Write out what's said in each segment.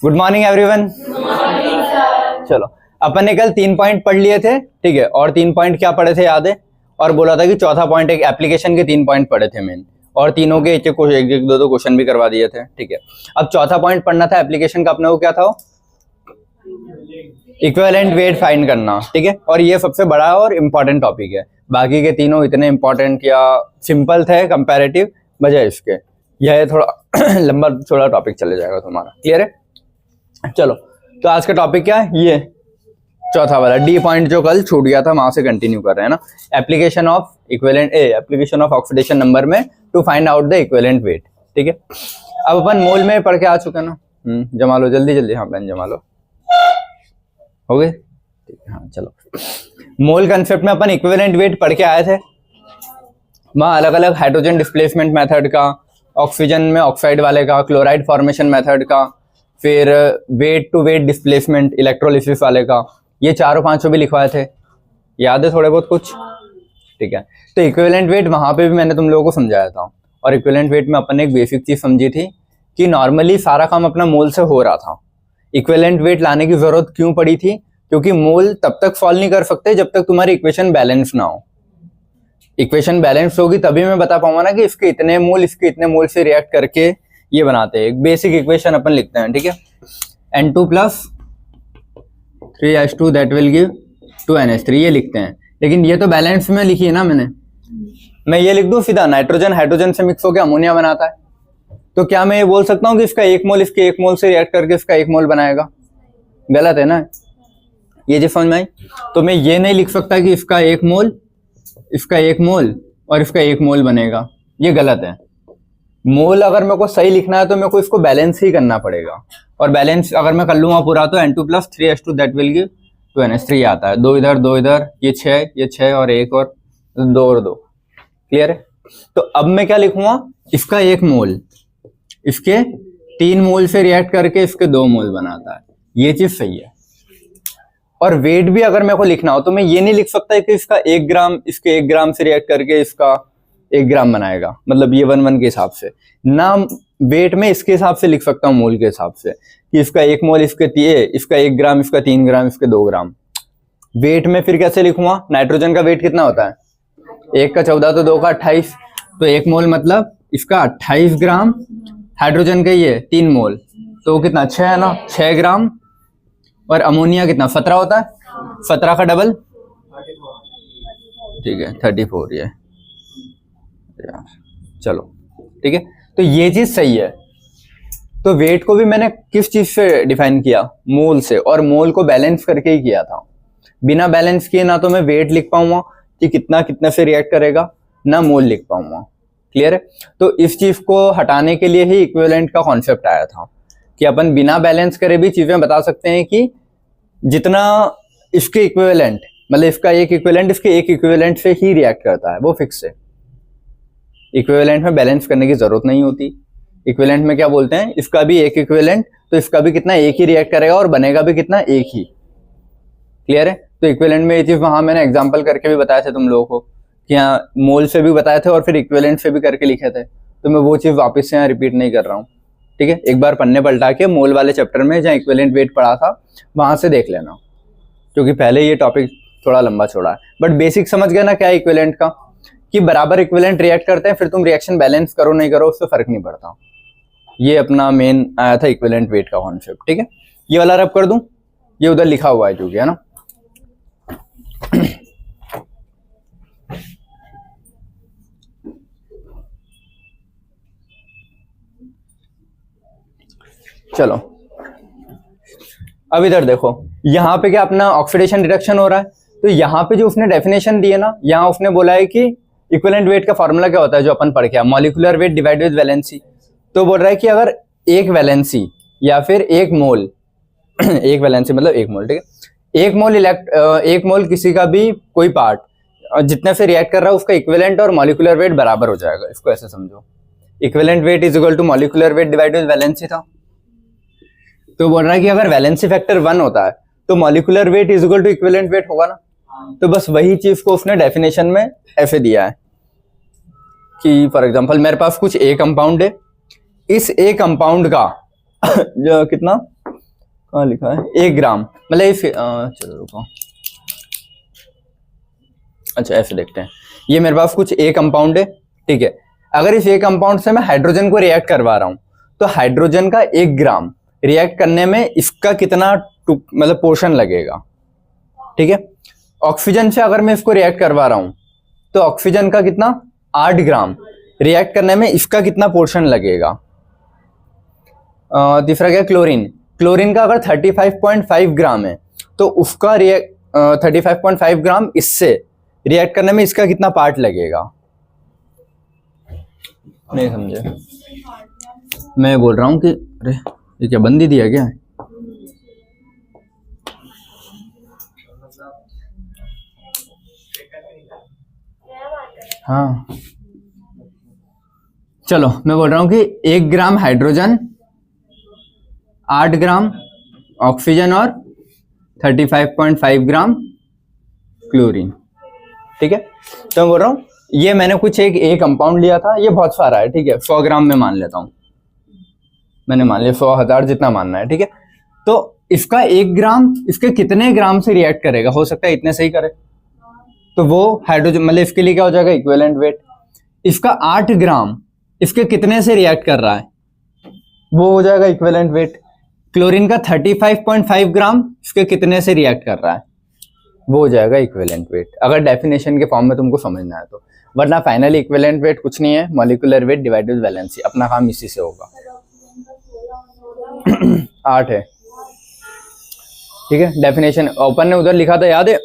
Good morning everyone. चलो, अपन ने कल 3 पॉइंट पढ़ लिए थे, ठीक है। और 3 पॉइंट क्या पढ़े थे याद है? और बोला था कि चौथा पॉइंट एक एप्लीकेशन के 3 पॉइंट पढ़े थे मेन, और तीनों के एक दो क्वेश्चन भी करवा दिए थे, ठीक है। अब चौथा पॉइंट पढ़ना था एप्लीकेशन का अपने को, क्या था? इक्विवेलेंट वेट फाइंड करना, ठीक है। और ये सबसे बड़ा और इम्पोर्टेंट टॉपिक है। बाकी के तीनों इतने इम्पोर्टेंट या सिंपल थे कंपैरेटिव बजाय इसके, यह थोड़ा लंबा थोड़ा टॉपिक चले जाएगा तुम्हारा। क्लियर है? चलो, तो आज का टॉपिक क्या है? ये चौथा वाला डी पॉइंट जो कल छूट गया था, वहां से कंटिन्यू कर रहे हैं ना। Application of equivalent application of oxidation number में to find out the equivalent weight, ठीक है। अब अपन मोल में पढ़ के आ चुके हैं ना। जमा लो जल्दी जल्दी, हाँ पेन जमा लो, हो गए, ठीक है। हाँ चलो, मोल कंसेप्ट में अपन इक्विवेलेंट वेट पढ़ के आए थे। वहां अलग अलग हाइड्रोजन डिस्प्लेसमेंट मेथड का, ऑक्सीजन में ऑक्साइड वाले का, क्लोराइड फॉर्मेशन मेथड का, फिर weight to weight displacement electrolysis वाले का, ये चारों पांचों भी लिखवाए थे। याद है थोड़े बहुत कुछ? ठीक है। तो इक्विवेलेंट वेट वहां पे भी मैंने तुम लोगों को समझाया था। और इक्विवेलेंट वेट में अपन ने एक बेसिक चीज समझी थी कि नॉर्मली सारा काम अपना मोल से हो रहा था। इक्विवेलेंट वेट लाने की जरूरत क्यों पड़ी थी? क्योंकि मोल तब तक सॉल्व नहीं कर सकते जब तक तुम्हारी इक्वेशन बैलेंस ना हो। इक्वेशन बैलेंस होगी तभी मैं बता पाऊंगा ना कि इसके इतने मोल से रिएक्ट करके ये बनाते हैं। एक बेसिक इक्वेशन अपन लिखते हैं, ठीक है। N2 + 3H2 that will give 2NH3, ये लिखते हैं। लेकिन ये तो बैलेंस में लिखी है ना मैंने। मैं ये लिख दूं सीधा, नाइट्रोजन हाइड्रोजन से मिक्स होकर अमोनिया बनाता है। तो क्या मैं ये बोल सकता हूँ कि इसका 1 मोल इसके 1 मोल से रिएक्ट करके इसका 1 मोल बनाएगा? गलत है ना ये, जो समझ में आई। तो मैं ये नहीं लिख सकता कि इसका 1 मोल और इसका 1 मोल बनेगा, ये गलत है। मोल अगर मेरे को सही लिखना है तो मेरे को इसको बैलेंस ही करना पड़ेगा। और बैलेंस अगर मैं कर लूंगा पूरा तो N2 + 3H2 that will give 2NH3 आता है। 2 इधर 2 इधर, ये 6 और 1 और 2 और 2। क्लियर है? तो अब मैं क्या लिखूंगा? इसका 1 मोल इसके 3 मोल से रिएक्ट करके इसके 2 मोल बनाता है, ये चीज सही है। और वेट भी अगर मेरे को लिखना हो तो मैं ये नहीं लिख सकता कि इसका 1 ग्राम इसके 1 ग्राम से रिएक्ट करके इसका 1 ग्राम बनाएगा, मतलब ये 1 के हिसाब से ना। वेट में इसके हिसाब से लिख सकता हूँ, मोल के हिसाब से, कि इसका 1 मोल इसका 1 ग्राम, इसका 3 ग्राम, इसके 2 ग्राम। वेट में फिर कैसे लिखूंगा? नाइट्रोजन का वेट कितना होता है? 1 का 14 तो 2 का 28, तो 1 मोल मतलब इसका 28 ग्राम। हाइड्रोजन का ये 3 मोल तो कितना? 6 है ना, 6 ग्राम। और अमोनिया कितना? 17 होता है, 17 का डबल, ठीक है 34 ये। चलो ठीक है, तो ये चीज सही है। तो वेट को भी मैंने किस चीज से डिफाइन किया? मोल से, और मोल को बैलेंस करके ही किया था। बिना बैलेंस किए ना तो मैं वेट लिख पाऊंगा कि कितना कितना से रिएक्ट करेगा, ना मोल लिख पाऊंगा। क्लियर है? तो इस चीज को हटाने के लिए ही इक्विवेलेंट का कॉन्सेप्ट आया था कि अपन बिना बैलेंस करे भी चीजें बता सकते हैं कि जितना इसके इक्विवेलेंट, मतलब इसका एक इक्विवेलेंट इसके एक इक्विवेलेंट से ही रिएक्ट करता है, वो फिक्स है। इक्विवेलेंट में बैलेंस करने की जरूरत नहीं होती। इक्विवेलेंट में क्या बोलते हैं? इसका भी एक इक्विवेलेंट, तो इसका भी कितना? एक ही रिएक्ट करेगा और बनेगा भी कितना? एक ही। क्लियर है? तो इक्विवेलेंट में ये चीज वहां मैंने एग्जांपल करके भी बताया था तुम लोगों को कि यहाँ मोल से भी बताए थे और फिर इक्विवेलेंट से भी करके लिखे थे। तो मैं वो चीज वापस से यहाँ रिपीट नहीं कर रहा हूँ, ठीक है। एक बार पन्ने पलटा के मोल वाले चैप्टर में जहाँ इक्विवेलेंट वेट पढ़ा था वहां से देख लेना, क्योंकि पहले ये टॉपिक थोड़ा लंबा छोड़ा है। बट बेसिक समझ गए ना क्या है इक्विवेलेंट का, कि बराबर इक्विवेलेंट रिएक्ट करते हैं, फिर तुम रिएक्शन बैलेंस करो नहीं करो उससे फर्क नहीं पड़ता। ये अपना मेन आया था इक्विवेलेंट वेट का कॉन्सेप्ट, ठीक है। ये वाला रब कर दूं, ये उधर लिखा हुआ है क्योंकि, है ना। चलो अब इधर देखो, यहाँ पे क्या अपना ऑक्सीडेशन रिडक्शन हो रहा है। तो यहाँ पे जो उसने डेफिनेशन दी है ना, यहाँ उसने बोला है कि इक्विवेलेंट वेट का फॉर्मूला क्या होता है जो अपन पढ़ के, molecular weight divide with valency. तो बोल रहा है कि अगर एक वैलेंसी या फिर एक मोल एक वैलेंसी मतलब 1 मोल, ठीक है। 1 मोल किसी का भी कोई पार्ट जितने से रिएक्ट कर रहा है उसका इक्विवेलेंट और मॉलिक्यूलर वेट बराबर हो जाएगा। इसको ऐसे समझो, equivalent weight is equal to molecular weight divide with valency था। तो बोल रहा है कि अगर वैलेंसी फैक्टर 1 होता है तो molecular weight is equal to equivalent weight होगा ना। तो बस वही चीज को उसने डेफिनेशन में ऐसे दिया है कि फॉर एग्जांपल मेरे पास कुछ ए कंपाउंड है, इस ए कंपाउंड का जो कितना कहाँ लिखा है 1 ग्राम, मतलब इस चलो रुको, अच्छा ऐसे देखते हैं। ये मेरे पास कुछ ए कंपाउंड है, ठीक है। अगर इस ए कंपाउंड से मैं हाइड्रोजन को रिएक्ट करवा रहा हूं तो हाइड्रोजन का 1 ग्राम रिएक्ट करने में इसका कितना मतलब पोर्शन लगेगा, ठीक है। ऑक्सीजन से अगर मैं इसको रिएक्ट करवा रहा हूं तो ऑक्सीजन का कितना 8 ग्राम रिएक्ट करने में इसका कितना पोर्शन लगेगा। तीसरा क्या, क्लोरीन। क्लोरीन का अगर 35.5 ग्राम है तो उसका 35.5 ग्राम इससे रिएक्ट करने में इसका कितना पार्ट लगेगा। नहीं समझे, मैं बोल रहा हूं कि अरे ये क्या बंद ही दिया क्या है? हाँ चलो, मैं बोल रहा हूं कि 1 ग्राम हाइड्रोजन, 8 ग्राम ऑक्सीजन और 35.5 ग्राम क्लोरीन, ठीक है। तो मैं बोल रहा हूँ ये मैंने कुछ एक ए कंपाउंड लिया था, ये बहुत सारा है, ठीक है। 100 ग्राम में मान लेता हूँ, मैंने मान लिया 100,000 जितना मानना है, ठीक है। तो इसका 1 ग्राम इसके कितने ग्राम से रिएक्ट करेगा, हो सकता है इतने से ही करे, तो वो हाइड्रोजन मतलब इसके लिए क्या हो जाएगा इक्विवेलेंट वेट। इसका 8 ग्राम इसके कितने से रिएक्ट कर रहा है, वो हो जाएगा इक्विवेलेंट वेट। क्लोरीन का 35.5 ग्राम इसके कितने से रिएक्ट कर रहा है, वो हो जाएगा इक्विवेलेंट वेट, अगर डेफिनेशन के फॉर्म में तुमको समझना है तो। वरना फाइनली इक्विवेलेंट वेट कुछ नहीं है, molecular weight divided by valency, अपना काम इसी से होगा। 8 है, ठीक है। डेफिनेशन ओपन ने उधर लिखा था, याद है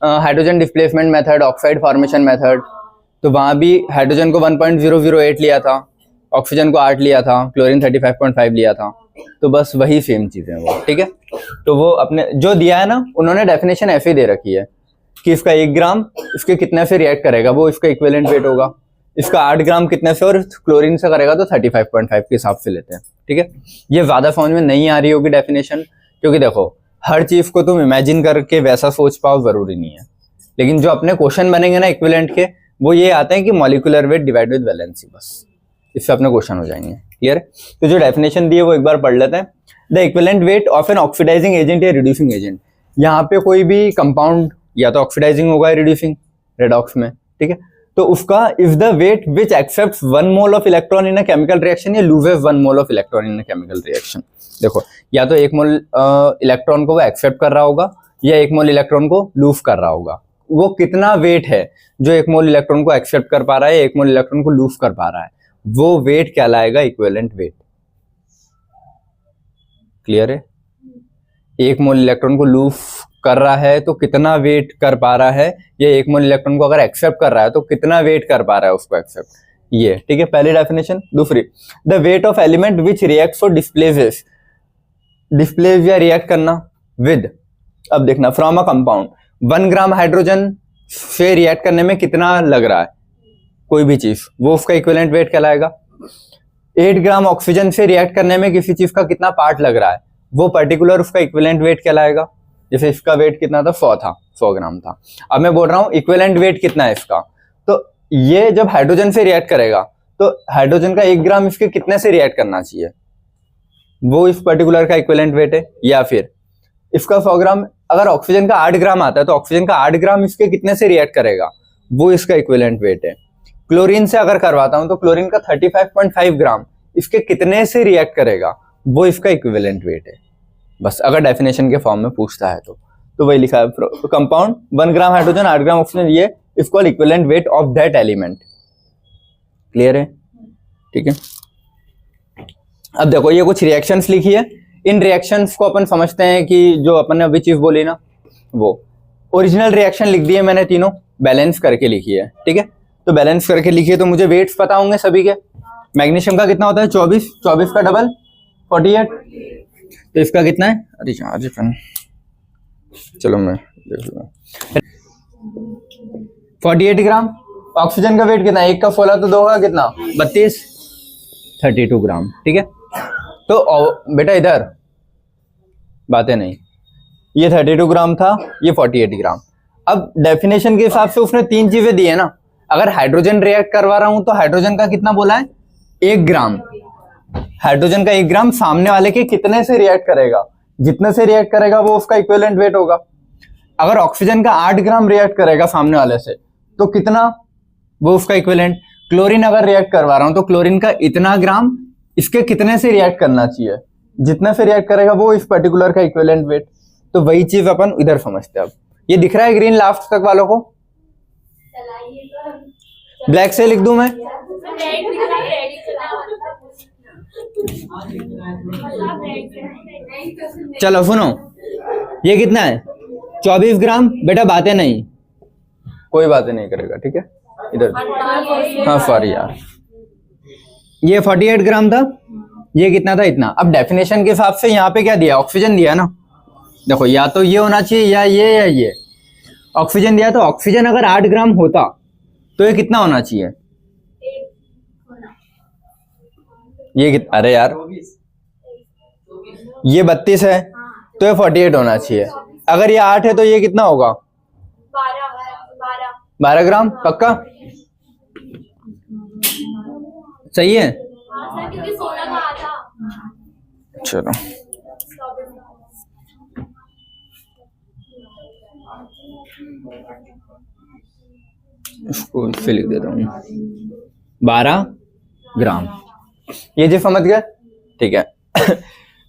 hydrogen displacement method, oxide formation method, तो वहां भी हाइड्रोजन को 1.008 लिया था, ऑक्सीजन को 8 लिया था, क्लोरीन 35.5 लिया था, तो बस वही सेम चीजें वो, ठीक है। तो वो अपने जो दिया है ना, उन्होंने डेफिनेशन ऐसे ही दे रखी है कि इसका 1 ग्राम इसके कितने से रिएक्ट करेगा, वो इसका इक्विवेलेंट वेट होगा। इसका 8 ग्राम कितने से और क्लोरीन से करेगा तो 35.5 के हिसाब से लेते हैं, ठीक है। ये ज्यादा समझ में नहीं आ रही होगी डेफिनेशन, क्योंकि देखो हर चीज को तुम इमेजिन करके वैसा सोच पाओ जरूरी नहीं है, लेकिन जो अपने क्वेश्चन बनेंगे ना इक्विवेलेंट के, वो ये आते हैं कि molecular weight divided with valency, बस इससे अपने क्वेश्चन हो जाएंगे, क्लियर है। तो जो डेफिनेशन दी है वो एक बार पढ़ लेते हैं। The equivalent weight of an oxidising agent या रिड्यूसिंग एजेंट, यहाँ पे कोई भी कंपाउंड या तो ऑक्सीडाइजिंग होगा या रिड्यूसिंग रेडॉक्स में, ठीक है। तो उसका if the weight which accepts 1 mole of electron in a chemical reaction या loses 1 mole of electron in a chemical reaction. देखो या तो 1 मोल इलेक्ट्रॉन को वो एक्सेप्ट कर रहा होगा या 1 मोल इलेक्ट्रॉन को लूज कर रहा होगा। वो कितना वेट है जो 1 मोल इलेक्ट्रॉन को एक्सेप्ट कर पा रहा है, 1 मोल इलेक्ट्रॉन को लूज कर पा रहा है, वो वेट कहलाएगा इक्विवेलेंट वेट, क्लियर है। 1 मोल इलेक्ट्रॉन को लूज कर रहा है तो कितना वेट कर पा रहा है, या 1 मोल इलेक्ट्रॉन को अगर एक्सेप्ट कर रहा है तो कितना वेट कर पा रहा है उसको एक्सेप्ट, ये, ठीक है, पहली डेफिनेशन। दूसरी, the weight of element which reacts और डिस्प्लेसेस, डिस्प्लेस या रिएक्ट करना विद, अब देखना from a compound 1 gram hydrogen से रिएक्ट करने में कितना लग रहा है कोई भी चीज, वो उसका इक्विवेलेंट वेट कहलाएगा। 8 ग्राम ऑक्सीजन से रिएक्ट करने में किसी चीज का कितना पार्ट लग रहा है, वो पर्टिकुलर उसका इक्विवेलेंट वेट कहलाएगा। जैसे इसका वेट कितना था, 100 ग्राम था। अब मैं बोल रहा हूँ इक्विवेलेंट वेट कितना है इसका, तो ये जब हाइड्रोजन से रिएक्ट करेगा तो हाइड्रोजन का 1 ग्राम इसके कितने से रिएक्ट करना चाहिए, वो इस पर्टिकुलर का इक्विवेलेंट वेट है। या फिर इसका 100 ग्राम, अगर ऑक्सीजन का 8 ग्राम आता है तो ऑक्सीजन का 8 ग्राम इसके कितने से रिएक्ट करेगा, वो इसका इक्विवेलेंट वेट है। क्लोरीन से अगर करवाता हूं तो क्लोरीन का 35.5 ग्राम इसके कितने से रिएक्ट करेगा, वो इसका इक्विवेलेंट वेट है। बस अगर डेफिनेशन के फॉर्म में पूछता है तो वही लिखा है, compound 1 gram hydrogen 8 gram oxygen, ये is called equivalent weight of that element, clear है, ठीक है। अब देखो ये कुछ रिएक्शंस लिखी है, इन रिएक्शंस को अपन समझते हैं कि जो अपन ने अभी चीज बोली ना, वो ओरिजिनल रिएक्शन लिख दी है मैंने, तीनों बैलेंस करके लिखी है, ठीक है। तो बैलेंस करके लिखिए तो मुझे वेट्स पता होंगे सभी के। मैग्नीशियम का कितना होता है, 24 का डबल 48, तो इसका कितना है, अरे यार चलो मैं देख लूंगा, 48 ग्राम। ऑक्सीजन का वेट कितना है, 1 का 16 तो 2 का कितना 32, 32 ग्राम, ठीक है। तो बेटा इधर बातें नहीं, ये 32 ग्राम था, ये 48 ग्राम। अब डेफिनेशन के हिसाब से उसने 3 चीजें दी है ना, अगर हाइड्रोजन रिएक्ट करवा रहा हूं तो हाइड्रोजन का कितना बोला है, 1 ग्राम। हाइड्रोजन का 1 ग्राम सामने वाले के कितने से रिएक्ट करेगा, जितने से रिएक्ट करेगा वो उसका इक्विवेलेंट वेट होगा। अगर ऑक्सीजन का 8 ग्राम रिएक्ट करेगा सामने वाले से तो कितना, वो उसका इक्विवेलेंट। क्लोरीन अगर रिएक्ट करवा रहा हूं तो क्लोरीन का इतना ग्राम, इसके कितने से रिएक्ट करना चाहिए, जितने से रिएक्ट करेगा वो इस पर्टिकुलर का इक्विवेलेंट वेट। तो वही चीज अपन इधर समझते हैं। अब ये दिख रहा है ग्रीन लास्ट तक वालों को? ब्लैक से लिख दूं मैं? चलो सुनो, ये कितना है? 24 ग्राम। बेटा बातें नहीं, कोई बातें नहीं करेगा, ठीक है? इधर हाँ सॉरी यार, ये 48 ग्राम था, ये कितना था? इतना। अब डेफिनेशन के हिसाब से यहाँ पे क्या दिया? ऑक्सीजन दिया ना। देखो या तो ये होना चाहिए या ये ऑक्सीजन दिया, तो ऑक्सीजन अगर 8 ग्राम होता तो ये कितना होना चाहिए? ये अरे यार ये 32 है तो ये 48 होना चाहिए। अगर ये 8 है तो ये कितना होगा? 12 ग्राम। पक्का सही है? चलो इसको इससे लिख देता हूँ 12 ग्राम। ये जी समझ गए? ठीक है।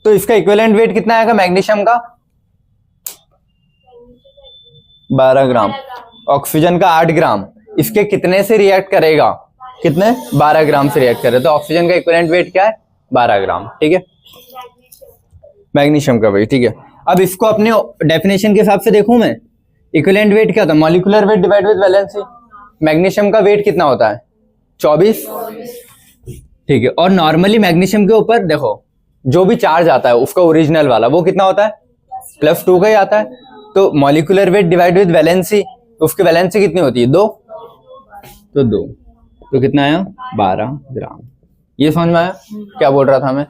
तो इसका इक्विवेलेंट वेट कितना आएगा मैग्नीशियम का? 12 ग्राम। ऑक्सीजन का 8 ग्राम, इसके कितने से रिएक्ट करेगा? कितने? 12 ग्राम से रिएक्ट करे, तो ऑक्सीजन का इक्विवेलेंट वेट क्या है? 12 ग्राम। ठीक है, मैग्नीशियम का भाई। ठीक है, अब इसको अपने डेफिनेशन के हिसाब से देखूं मैं, इक्विवेलेंट वेट क्या होता है? Molecular weight divide with valency. Magnesium का वेट कितना होता है? 24। ठीक है, और नॉर्मली मैग्नीशियम के ऊपर देखो जो भी चार्ज आता है उसका ओरिजिनल वाला वो कितना होता है? +2 का ही आता है। तो molecular weight divide with valency, उसकी वैलेंसी कितनी होती है? 2। तो 2, तो कितना आया? 12 ग्राम। ये समझ में आया क्या बोल रहा था मैं?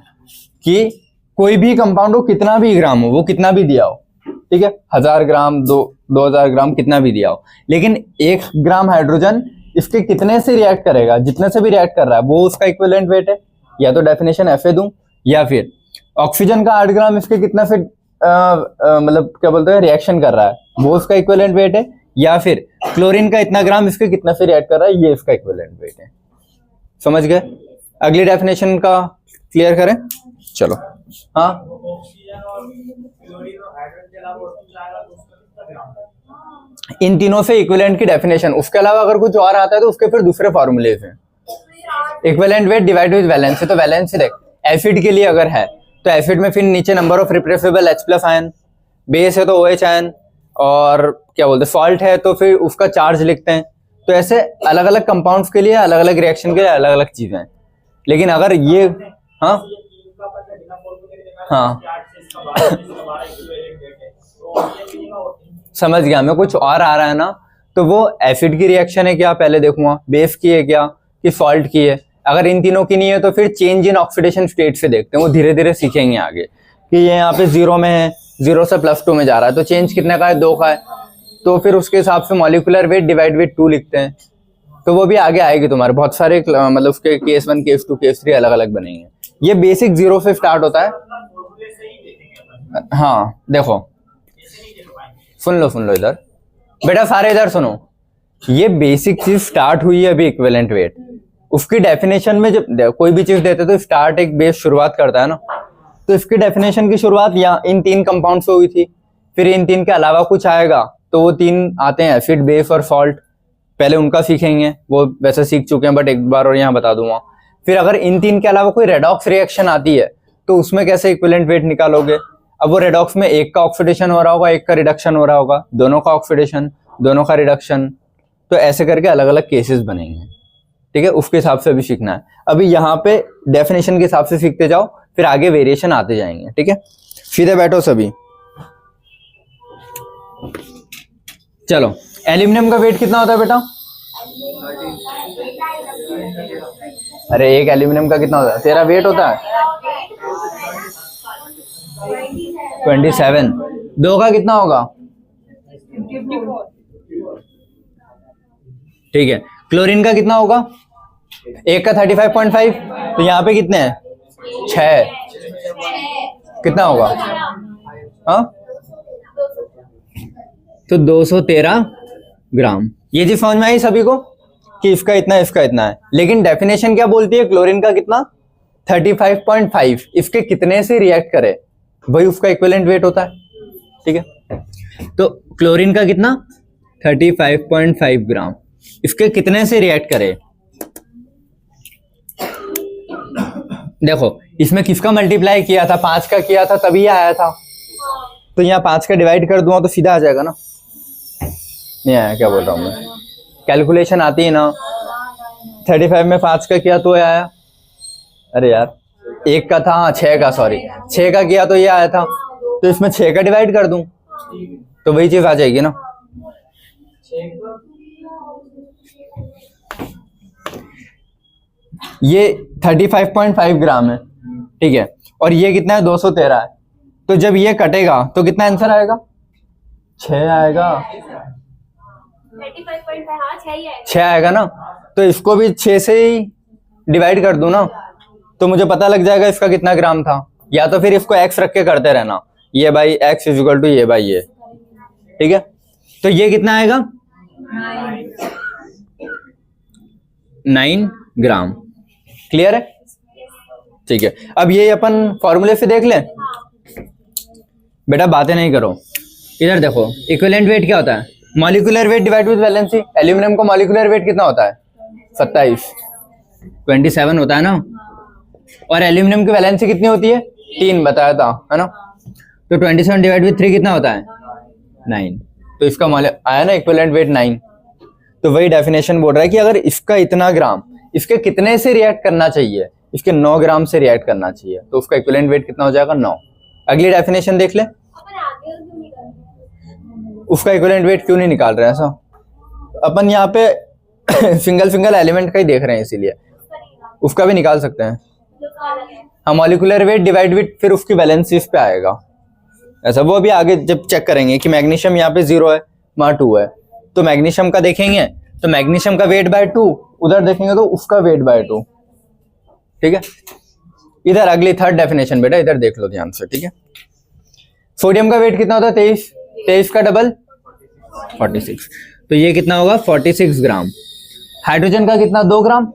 कि कोई भी कंपाउंड हो, कितना भी ग्राम हो, वो कितना भी दिया हो, ठीक है, 1000 ग्राम 2000 ग्राम कितना भी दिया हो, लेकिन 1 ग्राम हाइड्रोजन इसके कितने से रिएक्ट करेगा, जितने से भी रिएक्ट कर रहा है वो उसका इक्विवेलेंट वेट है। या तो डेफिनेशन ऐसे दूं, या फिर ऑक्सीजन का 8 ग्राम इसके कितना से मतलब क्या बोलते हैं रिएक्शन कर रहा है वो उसका इक्विवेलेंट वेट है, या फिर क्लोरीन का इतना ग्राम इसके कितना से रिएक्ट कर रहा है ये इसका इक्विवेलेंट वेट है। समझ गए? अगली डेफिनेशन का क्लियर करें। चलो हाँ, इन तीनों से इक्विवेलेंट की डेफिनेशन, उसके अलावा अगर कुछ और आता है तो उसके फिर दूसरे फॉर्मूले हैं। Equivalent wait divide with valency, तो वैलेंसी देख एसिड के लिए अगर है तो एसिड में फिर नीचे number of repressible H+ ion, base है तो OH आयन, और क्या बोलते हैं सॉल्ट है तो फिर उसका चार्ज लिखते हैं। तो ऐसे अलग अलग कंपाउंड्स के लिए अलग अलग रिएक्शन के लिए अलग अलग चीजें हैं। लेकिन अगर ये हाँ हाँ समझ गया मैं, कुछ और आ रहा है ना, तो वो एसिड की रिएक्शन है क्या पहले देखूंगा, बेस की है क्या, कि सॉल्ट की है। अगर इन तीनों की नहीं है तो फिर चेंज इन ऑक्सीडेशन स्टेट से देखते हैं, वो धीरे धीरे सीखेंगे आगे कि ये यहाँ पे 0 में है, 0 से +2 में जा रहा है, तो चेंज कितने का है? 2 का है। तो फिर उसके हिसाब से मॉलिक्यूलर वेट डिवाइड विद 2 लिखते हैं, तो वो भी आगे आएगी तुम्हारे बहुत सारे, मतलब उसके केस 1 केस 2 केस 3 अलग अलग बनेंगे। ये बेसिक 0 से स्टार्ट होता है। हाँ देखो सुन लो इधर बेटा, सारे इधर सुनो, ये बेसिक चीज स्टार्ट हुई है अभी इक्विवेलेंट वेट। उसकी डेफिनेशन में जब कोई भी चीज देते तो स्टार्ट एक बेस शुरुआत करता है ना, तो इसकी डेफिनेशन की शुरुआत यहाँ इन 3 कंपाउंड से हुई थी। फिर इन 3 के अलावा कुछ आएगा तो वो 3 आते हैं एसिड, बेस और सॉल्ट, पहले उनका सीखेंगे, वो वैसे सीख चुके हैं बट एक बार और यहाँ बता दूंगा। फिर अगर इन 3 के अलावा कोई रेडॉक्स रिएक्शन आती है तो उसमें कैसे इक्विवेलेंट वेट निकालोगे? अब वो रेडॉक्स में एक का ऑक्सीडेशन हो रहा होगा, एक का रिडक्शन हो रहा होगा, दोनों का ऑक्सीडेशन, दोनों का रिडक्शन, तो ऐसे करके अलग अलग केसेस बनेंगे। ठीक है, उसके हिसाब से भी सीखना है। अभी यहाँ पे डेफिनेशन के हिसाब से सीखते जाओ, फिर आगे वेरिएशन आते जाएंगे। ठीक है, सीधे बैठो सभी। चलो, एल्यूमिनियम का वेट कितना होता है बेटा? अरे एक एल्यूमिनियम का कितना होता है? तेरा वेट होता है 27। 2 का कितना होगा? ठीक है, क्लोरीन का कितना होगा? 1 का 35.5, तो यहाँ पे कितने हैं? 6, कितना होगा? हाँ, तो 213 ग्राम। ये चीज समझ में आई सभी को कि इसका इतना है। लेकिन डेफिनेशन क्या बोलती है, क्लोरीन का कितना 35.5, इसके कितने से रिएक्ट करे वही उसका इक्विवेलेंट वेट होता है। ठीक है, तो क्लोरीन का कितना 35.5 ग्राम, इसके कितने से रिएक्ट करे। देखो इसमें किसका मल्टीप्लाई किया था, 5 का किया था तभी आया था, तो यहाँ 5 का डिवाइड कर दूंगा तो सीधा आ जाएगा ना। नहीं आया, क्या बोल रहा हूँ मैं, कैलकुलेशन आती है ना। 35 में 5 का किया तो आया, अरे यार 1 का था, हाँ 6 का, सॉरी 6 का किया तो ये आया था, तो इसमें 6 का डिवाइड कर दूं तो वही चीज आ जाएगी ना। ये 35.5 ग्राम है, ठीक है, और ये कितना है 213 है, तो जब ये कटेगा तो कितना आंसर आएगा, 6 आएगा। 6 आएगा ना, तो इसको भी 6 से ही डिवाइड कर दूं ना, तो मुझे पता लग जाएगा इसका कितना ग्राम था। या तो फिर इसको x रख के करते रहना, ये बाई x इक्वल टू ये बाई ये, ठीक है। तो ये कितना आएगा 9 ग्राम। क्लियर है, ठीक है। अब ये अपन फॉर्मूले से देख लें। बेटा बातें नहीं करो, इधर देखो इक्विवेलेंट वेट क्या होता है, molecular weight divide with valency. Aluminium का मॉलिक्यूलर वेट कितना होता है 27 होता है ना, और एल्यूमिनियम की वैलेंसी कितनी होती है 3 बताया था, है ना। तो 27 डिवाइड विद 3 कितना होता है 9, तो इसका आया ना इक्विवेलेंट वेट 9। तो वही डेफिनेशन बोल रहा है कि अगर इसका इतना ग्राम, इसके कितने से रिएक्ट करना चाहिए, इसके 9 ग्राम से रिएक्ट करना चाहिए, तो उसका इक्विवेलेंट वेट कितना हो जाएगा 9। अगली डेफिनेशन देख ले, उसका इक्विवेलेंट वेट क्यों नहीं निकाल रहे हैं ऐसा, अपन यहाँ पे सिंगल एलिमेंट का ही देख रहे हैं, इसीलिए उसका भी निकाल सकते हैं। हम मॉलिक्यूलर वेट डिवाइड विद फिर उसकी वैलेंसी पे आएगा ऐसा, वो भी आगे जब चेक करेंगे कि मैग्नीशियम यहाँ पे 0 है वहां 2 है, तो मैग्नीशियम का देखेंगे तो मैग्नीशियम का वेट बाय 2, उधर देखेंगे तो उसका वेट बाय 2, ठीक है। इधर अगली थर्ड डेफिनेशन बेटा इधर देख लो ध्यान से, ठीक है। सोडियम का वेट कितना होता है 23 का डबल 46, तो ये कितना होगा 46 ग्राम। हाइड्रोजन का कितना 2 ग्राम,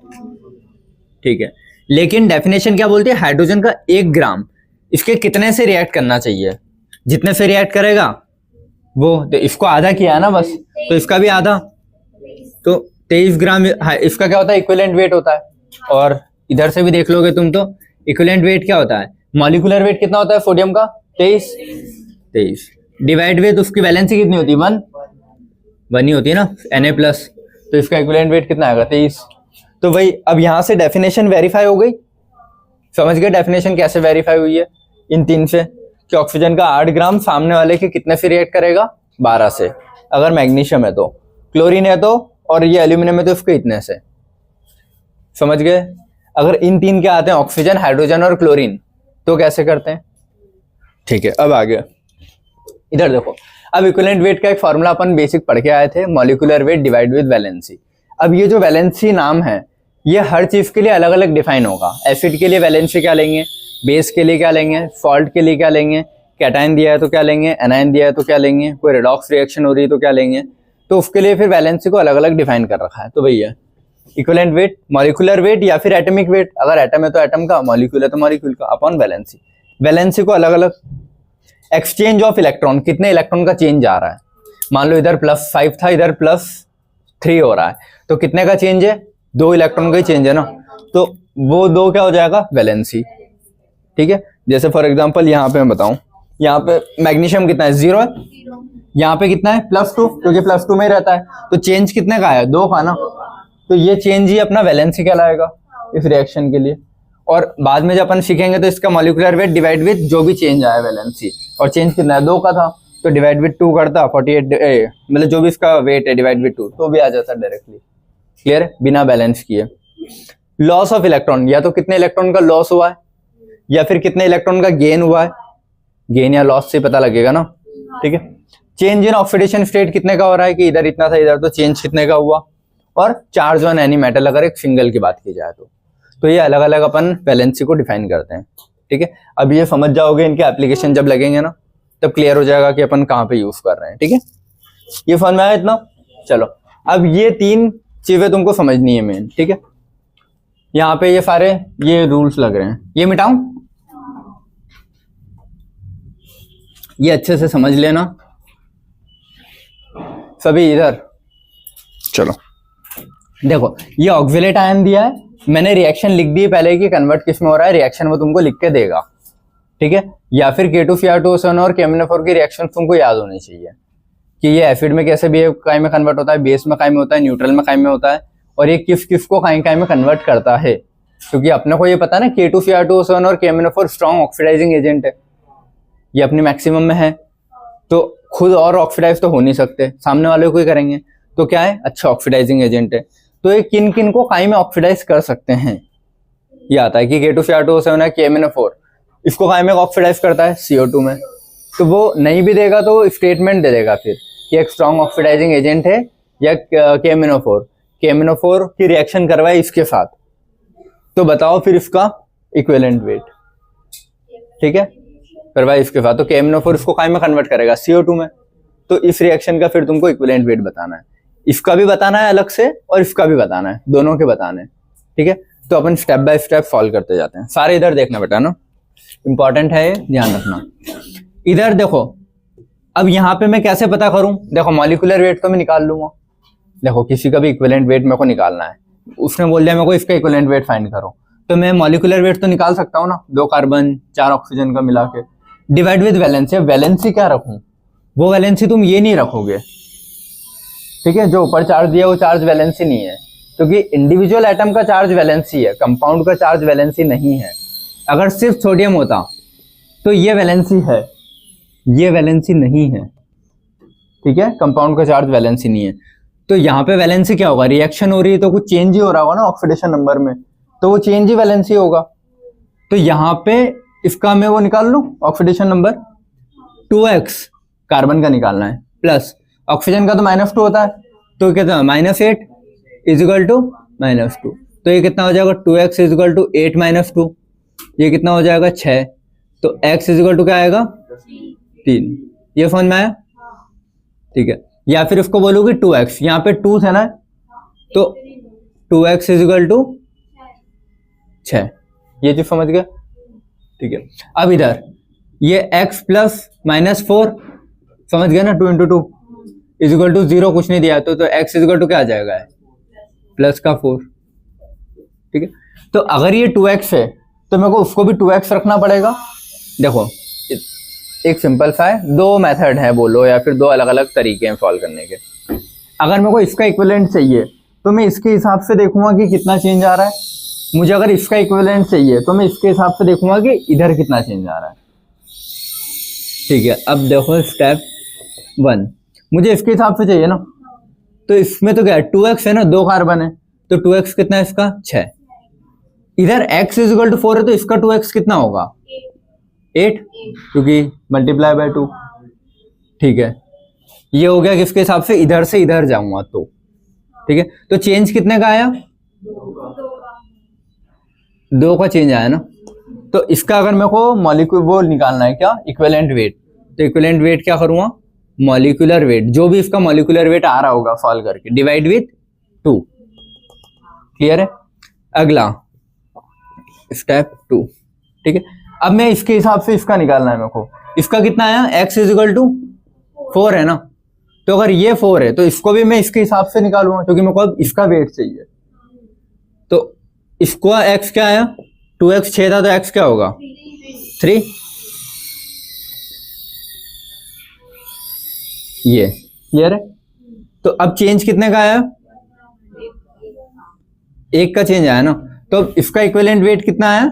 ठीक है। लेकिन डेफिनेशन क्या बोलती है, हाइड्रोजन का 1 ग्राम इसके कितने से रिएक्ट करना चाहिए, जितने से रिएक्ट करेगा वो, तो इसको आधा किया है ना बस, तो इसका भी आधा, तो 23 ग्राम इसका क्या होता है इक्विवेलेंट वेट होता है। और इधर से भी देख लोगे तुम तो इक्विवेलेंट वेट क्या होता है, मॉलिक्यूलर वेट कितना होता है सोडियम का 23 डिवाइड विद उसकी वैलेंसी कितनी होती है 1 ही होती है ना Na+, तो इसका इक्विवेलेंट वेट कितना आएगा 23। तो वही अब यहां से डेफिनेशन वेरीफाई हो गई, समझ गए डेफिनेशन कैसे वेरीफाई हुई है इन 3 से, कि ऑक्सीजन का 8 ग्राम सामने वाले के कितने से रिएक्ट करेगा 12 से, अगर मैग्नीशियम है तो, क्लोरीन है तो, और ये एल्यूमिनियम है तो उसके इतने से, समझ गए। अगर इन 3 के आते हैं ऑक्सीजन, हाइड्रोजन और क्लोरीन, तो कैसे करते हैं, ठीक है। अब आगे इधर देखो, अब इक्विवेलेंट वेट का एक फॉर्मूला अपन बेसिक पढ़ के आए थे, molecular weight divide with valency. अब ये जो वैलेंसी नाम है ये हर चीज के लिए अलग अलग डिफाइन होगा। एसिड के लिए वैलेंसी क्या लेंगे, बेस के लिए क्या लेंगे, सॉल्ट के लिए क्या लेंगे, कैटायन दिया है तो क्या लेंगे, एनायन दिया है तो क्या लेंगे, कोई रिडॉक्स रिएक्शन हो रही है तो क्या लेंगे, तो उसके लिए फिर वैलेंसी को अलग अलग डिफाइन कर रखा है। तो भैया इक्विवेलेंट वेट, मॉलिक्यूलर वेट या फिर एटॉमिक वेट, अगर एटम है तो एटम का, मॉलिक्यूल है तो मॉलिक्यूल का, अपॉन वैलेंसी। वैलेंसी को अलग अलग, एक्सचेंज ऑफ इलेक्ट्रॉन, कितने इलेक्ट्रॉन का चेंज आ रहा है, मान लो इधर +5 था इधर +3 हो रहा है, तो कितने का चेंज है 2 इलेक्ट्रॉन का ही चेंज है ना, तो वो 2 क्या हो जाएगा वैलेंसी, ठीक है। जैसे फॉर एग्जांपल यहाँ पे मैं बताऊं, यहाँ पे मैग्नीशियम कितना है 0 है, यहाँ पे कितना है +2, क्योंकि +2 में ही रहता है, तो चेंज कितने का है 2 का ना, तो ये चेंज ही अपना वैलेंसी कहलाएगा इस रिएक्शन के लिए। और बाद में जब अपन सीखेंगे तो इसका मॉलिक्यूलर वेट डिवाइड विद जो भी चेंज आया वैलेंसी, और चेंज कितना है 2 का था, तो डिवाइड विद 2 करता 48, मतलब जो भी इसका वेट है डिवाइड विद 2, तो भी आ जाता डायरेक्टली। क्लियर है, बिना बैलेंस किए। लॉस ऑफ इलेक्ट्रॉन, या तो कितने इलेक्ट्रॉन का लॉस हुआ है या फिर कितने इलेक्ट्रॉन का गेन हुआ है, गेन या लॉस से पता लगेगा ना, ठीक है। चेंज इन ऑक्सीडेशन स्टेट कितने का हो रहा है, कि इधर इतना था इधर, तो चेंज कितने का हुआ, और चार्ज ऑन एनी मेटल अगर एक सिंगल की बात की जाए तो ये अलग अलग अपन वैलेंसी को डिफाइन करते हैं, ठीक है। अब ये समझ जाओगे, इनके एप्लीकेशन जब लगेंगे ना तब क्लियर हो जाएगा कि अपन कहाँ पे यूज कर रहे हैं। ठीक है, ये समझ में आया इतना। चलो अब ये 3 चीजें तुमको समझनी है मेन। ठीक है, यहाँ पे ये सारे ये रूल्स लग रहे हैं, ये मिटाऊं, ये अच्छे से समझ लेना सभी। इधर चलो देखो, ये ऑक्सिलेट आयन दिया है, मैंने रिएक्शन लिख दी पहले कि कन्वर्ट किस में हो रहा है, रिएक्शन वो तुमको लिख के देगा। ठीक है, या फिर K2Cr2SN और KMnO4 की रिएक्शन तुमको याद होनी चाहिए कि ये एसिड में कैसे बिहेव काय में कन्वर्ट होता है, बेस में काय में होता है, न्यूट्रल में काय में होता है, और ये किस किस को काय में कन्वर्ट करता है। क्योंकि अपने को ये पता है ना K2Cr2SN और KMnO4 स्ट्रॉन्ग ऑक्सीडाइजिंग एजेंट है, ये अपनी मैक्सिमम में है, तो खुद और ऑक्सीडाइज तो हो नहीं सकते, सामने वाले को ही करेंगे, तो क्या है, अच्छा ऑक्सीडाइजिंग एजेंट है। तो ये किन किन को काई में ऑक्सीडाइज कर सकते हैं, ये आता है कि K2Cr2SN है, KMnO4 इसको काई में ऑक्सीडाइज करता है CO2 में, तो वो नहीं भी देगा तो स्टेटमेंट दे देगा फिर कि एक स्ट्रॉन्ग ऑक्सीडाइजिंग एजेंट है या KMnO4 की रिएक्शन करवाए इसके साथ, तो बताओ फिर इसका इक्विवेलेंट वेट। ठीक है, करवाए इसके साथ, तो KMnO4 इसको काई में कन्वर्ट करेगा, CO2 में, तो इस रिएक्शन का फिर तुमको इक्विवेलेंट वेट बताना है, इसका भी बताना है अलग से और इसका भी बताना है, दोनों के बताने। ठीक है, तो अपन स्टेप बाय स्टेप सॉल्व करते जाते हैं। सारे इधर देखना बेटा ना, इंपॉर्टेंट है, ध्यान रखना। इधर देखो, अब यहाँ पे मैं कैसे पता करूं, देखो मॉलिक्यूलर वेट तो मैं निकाल लूंगा, देखो किसी का भी इक्विवेलेंट वेट मेरे को निकालना है, उसने बोल दिया मेरे को इसका इक्विवेलेंट वेट फाइंड करो, तो मैं मॉलिक्यूलर वेट तो निकाल सकता हूँ ना, 2 कार्बन 4 ऑक्सीजन का मिला के, डिवाइड विद वैलेंसी। वैलेंसी क्या रखूं, वो वैलेंसी तुम ये नहीं रखोगे। ठीक है, जो ऊपर चार्ज दिया वो चार्ज वैलेंसी नहीं है, क्योंकि इंडिविजुअल एटम का चार्ज वैलेंसी है, कंपाउंड का चार्ज वैलेंसी नहीं है। अगर सिर्फ सोडियम होता तो ये वैलेंसी है, ये वैलेंसी नहीं है। ठीक है, कंपाउंड का चार्ज वैलेंसी नहीं है, तो यहाँ पे वैलेंसी क्या होगा, रिएक्शन हो रही है तो कुछ चेंज ही हो रहा होगा ना ऑक्सीडेशन नंबर में, तो वो चेंज ही वैलेंसी होगा। तो यहाँ पे इसका मैं वो निकाल लूं, ऑक्सीडेशन नंबर 2x कार्बन का निकालना है, प्लस ऑक्सीजन का तो -2 होता है, तो कितना -8 इजिकल टू -2, तो ये कितना हो जाएगा 2x इजिकल टू 8 - 2, ये कितना हो जाएगा 6, तो x इजिकल टू क्या आएगा 3। ये समझ में आया। ठीक है, या फिर इसको बोलोगे 2x, यहाँ पे 2 है ना, तो 2x इजिकल टू 6, ये चीज समझ गया। ठीक है, अब इधर ये x प्लस -4 समझ गया ना, 2 × 2 इजिकल टू 0 कुछ नहीं दिया, तो x इजिकल टू क्या आ जाएगा, प्लस का 4। ठीक है, तो अगर ये 2x है तो मेरे को उसको भी 2x रखना पड़ेगा। देखो एक सिंपल सा है, 2 मेथड है बोलो, या फिर 2 अलग अलग तरीके हैं सॉल्व करने के। अगर मेरे को इसका इक्विवेलेंट चाहिए तो मैं इसके हिसाब से देखूंगा कि कितना चेंज आ रहा है, मुझे अगर इसका इक्विवेलेंट चाहिए तो मैं इसके हिसाब से देखूंगा कि इधर कितना चेंज आ रहा है। ठीक है, अब देखो स्टेप 1, मुझे इसके हिसाब से चाहिए ना, तो इसमें तो क्या है 2x है ना, 2 कार्बन है, तो 2x कितना है इसका 6, इधर x इजिकल टू 4 है, तो इसका 2x कितना होगा 8, क्योंकि मल्टीप्लाई बाय 2। ठीक है, ये हो गया किसके हिसाब से, इधर से इधर जाऊंगा तो। ठीक है, तो चेंज कितने का आया, 2 का चेंज आया ना, तो इसका अगर मेरे को मॉलिक्यूल वो निकालना है क्या, इक्विवेलेंट वेट, तो इक्विवेलेंट वेट क्या करूंगा, मॉलिक्यूलर वेट, जो भी इसका मॉलिक्यूलर वेट आ रहा होगा सॉल्व करके, डिवाइड विथ 2। क्लियर है। अगला स्टेप 2। ठीक है, अब मैं इसके हिसाब से इसका निकालना है मेरे को, इसका कितना आया, x इजिकल टू 4 है ना, तो अगर ये 4 है तो इसको भी मैं इसके हिसाब से निकालूंगा, क्योंकि मेरे को अब इसका वेट चाहिए। तो इसको x क्या आया, 2x 6 था, तो x क्या होगा 3। ये क्लियर है। तो अब चेंज कितने का आया, 1 का चेंज आया ना, तो इसका इक्विवेलेंट वेट कितना आया,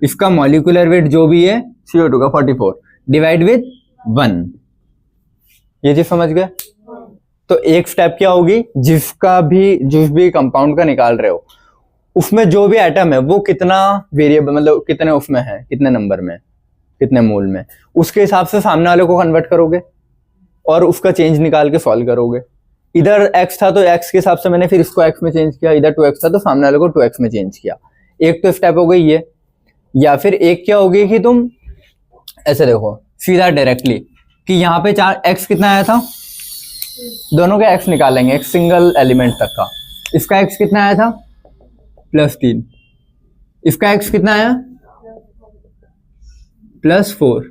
इसका मॉलिक्यूलर वेट जो भी है CO2 का 44 डिवाइड विद 1। ये चीज समझ गए। तो एक स्टेप क्या होगी, जिस भी कंपाउंड का निकाल रहे हो उसमें जो भी एटम है वो कितना वेरिएबल, मतलब कितने उसमें है, कितने नंबर में, कितने मोल में, उसके हिसाब से सामने वाले को कन्वर्ट करोगे और उसका चेंज निकाल के सॉल्व करोगे। इधर x था तो x के हिसाब से मैंने फिर इसको x में चेंज किया, इधर 2x था तो सामने वाले को 2x में चेंज किया। एक तो स्टेप हो गई ये, या फिर एक क्या होगी कि तुम ऐसे देखो सीधा डायरेक्टली कि यहाँ पे चार x कितना आया था, दोनों के x निकालेंगे, एक सिंगल एलिमेंट तक का। इसका x कितना आया था +3, इसका x कितना आया +4,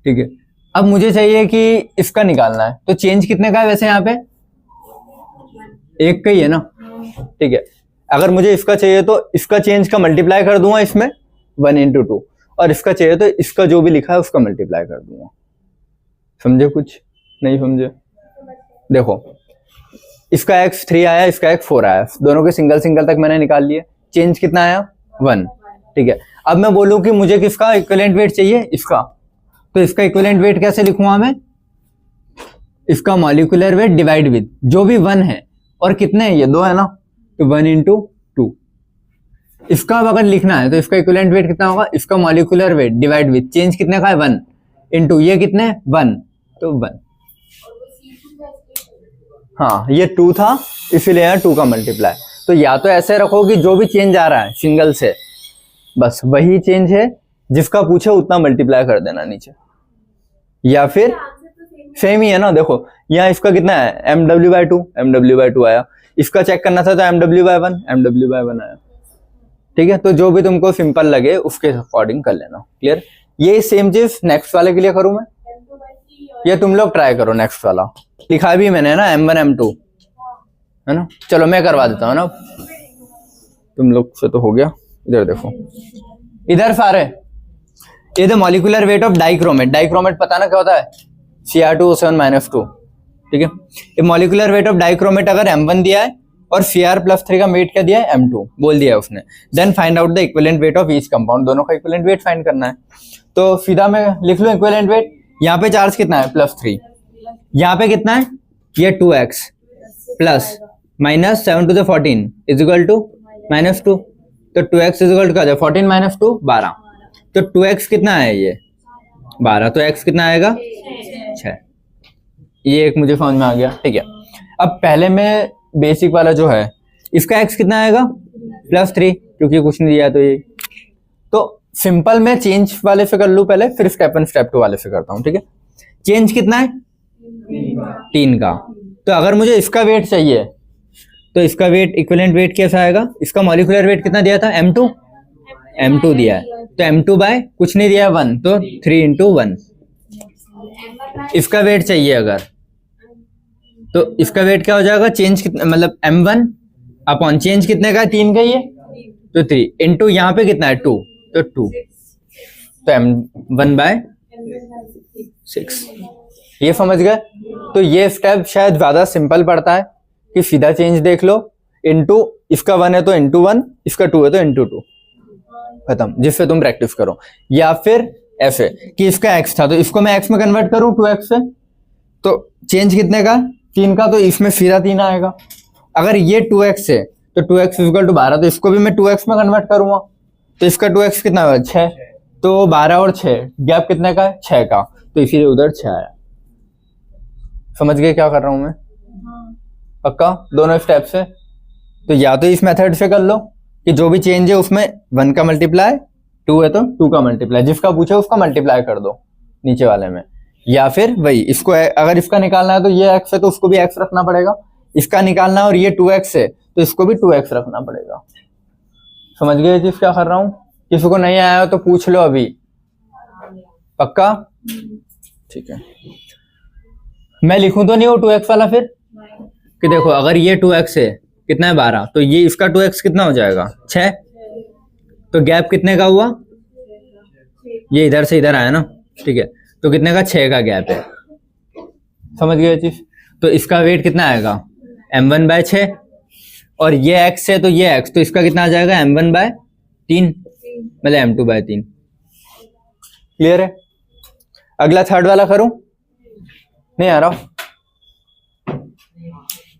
ठीक है। अब मुझे चाहिए कि इसका निकालना है, तो चेंज कितने का है वैसे यहाँ पे, एक का ही है ना, ठीक है। अगर मुझे इसका चाहिए तो इसका चेंज का मल्टीप्लाई कर दूंगा इसमें 1 × 2, और इसका चाहिए तो इसका जो भी लिखा है उसका मल्टीप्लाई कर दूंगा। समझे कुछ, नहीं समझे? देखो इसका x 3 आया, इसका x 4 आया, दोनों के सिंगल सिंगल तक मैंने निकाल लिए। चेंज कितना आया 1, ठीक है। अब मैं बोलूं कि मुझे किसका इक्विवेलेंट वेट चाहिए, इसका, तो इसका इक्विवेलेंट वेट कैसे लिखूंगा मैं, इसका मॉलिक्यूलर वेट डिवाइड विद जो भी 1 है, और कितने हैं ये 2 है ना, तो 1 × 2। इसका अब अगर लिखना है तो इसका इक्विवेलेंट वेट कितना होगा, इसका molecular weight divide with change कितने का है 1 × ये कितने 1, तो 1। हाँ ये 2 था इसीलिए यहाँ 2 का मल्टीप्लाई। तो या तो ऐसे रखो कि जो भी चेंज आ रहा है सिंगल से बस वही चेंज है, जिसका पूछे उतना मल्टीप्लाई कर देना नीचे, या फिर सेम ही है ना। देखो यहाँ इसका कितना है mw/2, mw/2 आया, इसका चेक करना था तो mw/1, mw/1 आया, ठीक है। तो जो भी तुमको सिंपल लगे उसके अकॉर्डिंग कर लेना। क्लियर? ये सेम चीज नेक्स्ट वाले के लिए करूं मैं, ये तुम लोग ट्राई करो। नेक्स्ट वाला लिखा भी मैंने ना m1 m2 है ना, चलो मैं करवा देता हूँ ना, तुम लोग से तो हो गया। इधर देखो, इधर सारे ये the molecular weight of dichromate, dichromate पता ना क्या होता है, Cr2O7 - 2, ठीक है। ये मॉलिक्यूलर वेट ऑफ डाइक्रोमेट अगर m1 दिया है और Cr+3 का वेट क्या दिया है m2 बोल दिया है उसने, then find out the equivalent weight of each compound, दोनों का इक्विवेलेंट वेट फाइंड करना है। तो सीधा मैं लिख लूं इक्विवेलेंट वेट, यहाँ पे चार्ज कितना है +3, यहाँ पे कितना है ये 2x प्लस -7 × 14 = -2, तो 2x = क्या है 14 - 2 12, तो 2x कितना है ये 12, तो x कितना आएगा 6। ये एक मुझे समझ में आ गया, ठीक है। अब पहले में बेसिक वाला जो है इसका x कितना आएगा +3, क्योंकि कुछ नहीं दिया तो ये, तो सिंपल में चेंज वाले से कर लूं पहले, फिर स्टेप 1 स्टेप 2 वाले से करता हूं, ठीक है। चेंज कितना है 3 का, तो अगर मुझे इसका वेट चाहिए तो इसका वेट इक्विवेलेंट वेट कैसा आएगा, इसका मॉलिक्यूलर वेट कितना दिया था m2 दिया है, तो m2 बाय कुछ नहीं दिया 1, तो 3 × 1। इसका वेट चाहिए अगर, तो इसका वेट क्या हो जाएगा, चेंज कितना मतलब m1 अपॉन चेंज कितने का है 3 का ही है, तो 3 इंटू यहाँ पे कितना है 2, तो 2, तो m1/6। ये समझ गए? तो ये स्टेप शायद ज्यादा सिंपल पड़ता है कि सीधा चेंज देख लो, इंटू इसका 1 है तो इंटू 1, इसका 2 है तो इंटू 2, खत्म, जिससे तुम प्रैक्टिस करो। या फिर ऐसे कि इसका x था तो इसको मैं x में कन्वर्ट करूं 2x से, तो चेंज कितने का 3 का, तो इसमें सीधा 3 आएगा। अगर ये 2x है तो 2x = 12, तो इसको भी मैं 2x में कन्वर्ट करूंगा, तो इसका 2x कितना है 6, तो 12 और 6 गैप कितने का है 6 का, तो इसीलिए उधर 6 आया। समझ गए क्या कर रहा हूं मैं? पक्का दोनों स्टेप से? तो या तो इस मेथड से कर लो कि जो भी चेंज है उसमें 1 का मल्टीप्लाई, 2 है तो 2 का मल्टीप्लाई, जिसका पूछे उसका मल्टीप्लाई कर दो नीचे वाले में, या फिर वही इसको अगर इसका निकालना है तो ये x है तो उसको भी x रखना पड़ेगा, इसका निकालना है और ये 2x है तो इसको भी 2x रखना पड़ेगा। समझ गए चीज क्या कर रहा हूं? किसी को नहीं आया तो पूछ लो अभी, पक्का? ठीक है, मैं लिखूं तो नहीं वो 2x वाला फिर, कि देखो अगर ये 2x है कितना है 12, तो ये इसका 2x कितना हो जाएगा 6, तो गैप कितने का हुआ, ये इधर से इधर आया ना, ठीक है, तो कितने का 6 का गैप है। समझ गए चीज? तो इसका वेट कितना आएगा m1/6, और ये x है तो ये x, तो इसका कितना आ जाएगा m1/3 मतलब m2/3। क्लियर है? अगला थर्ड वाला करूं? नहीं आ रहा?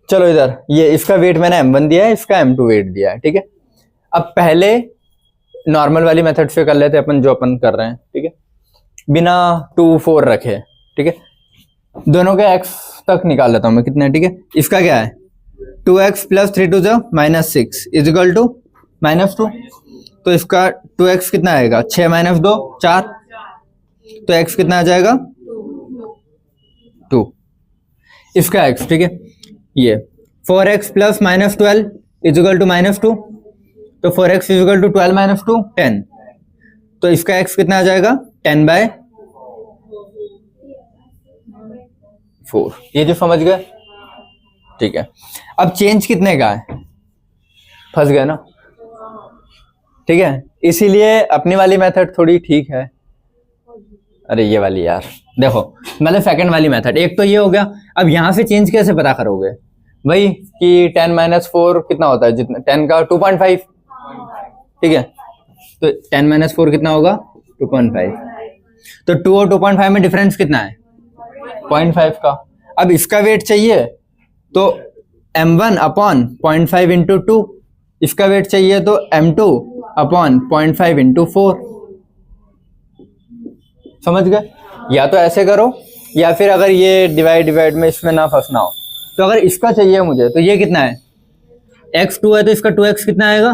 चलो इधर, ये इसका वेट मैंने m1 दिया है, इसका m2 वेट दिया है, ठीक है। अब पहले नॉर्मल वाली मेथड से कर लेते अपन जो अपन कर रहे हैं, ठीक है, बिना 2 4 रखे, ठीक है। दोनों के x तक निकाल लेता हूं मैं कितने, ठीक है। इसका क्या है 2x + 3 × 6 = -2, तो इसका 2x कितना आएगा 6 - 2 4, तो x कितना आ जाएगा 2, इसका x, ठीक है। ये 4x plus minus 12 is equal to minus 2, तो 4x is equal to 12 minus 2 10, तो इसका x कितना आ जाएगा 10/4, ये जो समझ गए, ठीक है। अब चेंज कितने का है, फंस गए ना, ठीक है। इसीलिए अपनी वाली मेथड थोड़ी ठीक है, अरे ये वाली यार देखो, मतलब सेकंड वाली मेथड, एक तो ये हो गया। अब यहां से चेंज कैसे पता करोगे, वही कि 10 माइनस 4 कितना होता है, जितना 10 का 2.5, ठीक है। तो 10 माइनस 4 कितना होगा 2.5, तो 2 और 2.5 में डिफरेंस कितना है 0.5 का। अब इसका वेट चाहिए तो m1 अपॉन 0.5 इंटू 2, इसका वेट चाहिए तो m2 अपॉन 0.5 इंटू 4, समझ गए। या तो ऐसे करो, या फिर अगर ये डिवाइड में इसमें ना फंसना हो, तो अगर इसका चाहिए मुझे, तो ये कितना है x 2 है, तो इसका 2x कितना आएगा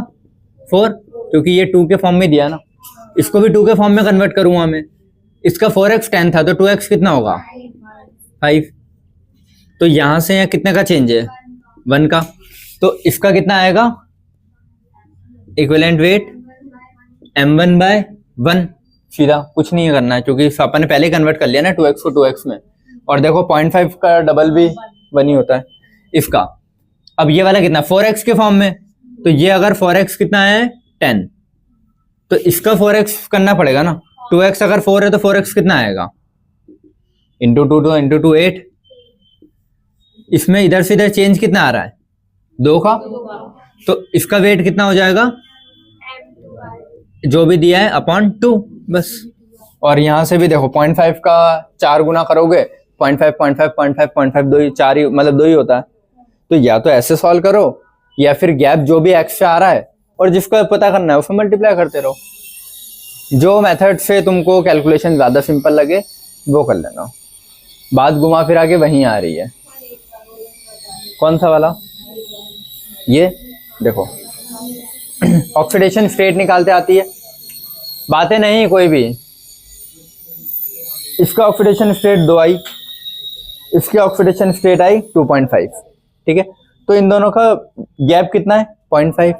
4, क्योंकि ये 2 के फॉर्म में दिया ना, इसको भी 2 के फॉर्म में कन्वर्ट करूंगा मैं। इसका 4x 10 था, तो 2x कितना होगा 5, तो यहां से यहाँ कितने का चेंज है 1 का, तो इसका कितना आएगा इक्विवेलेंट वेट m1/1, सीधा कुछ नहीं करना है, क्योंकि अपन ने पहले कन्वर्ट कर लिया ना 2x को 2x में, और देखो 0.5 का डबल भी 1 ही होता है इसका। अब ये वाला कितना 4x के फॉर्म में, तो ये अगर 4x कितना है 10, तो इसका 4x करना पड़ेगा ना, 2x अगर 4 है तो 4x कितना आएगा इंटू 2 तो इंटू 2 8, इसमें इधर से इधर चेंज कितना आ रहा है 2 का, तो इसका वेट कितना हो जाएगा जो भी दिया है अपॉन 2 बस। और यहां से भी देखो 0.5 का 4 गुना करोगे 0.5 0.5 0.5 0.5 2 ही 4 ही, मतलब 2 ही होता है। तो या तो ऐसे सॉल्व करो, या फिर गैप जो भी एक्स्ट्रा आ रहा है और जिसको पता करना है उसको मल्टीप्लाई करते रहो। जो मेथड से तुमको कैलकुलेशन ज्यादा सिंपल लगे वो कर लेना। बात घुमा फिरा के वहीं आ रही है। कौन सा वाला, ये देखो ऑक्सीडेशन स्टेट निकालते आती है, बातें नहीं कोई भी। इसका ऑक्सीडेशन स्टेट 2 आई, इसकी ऑक्सीडेशन स्टेट आई 2.5, ठीक है। तो इन दोनों का गैप कितना है 0.5,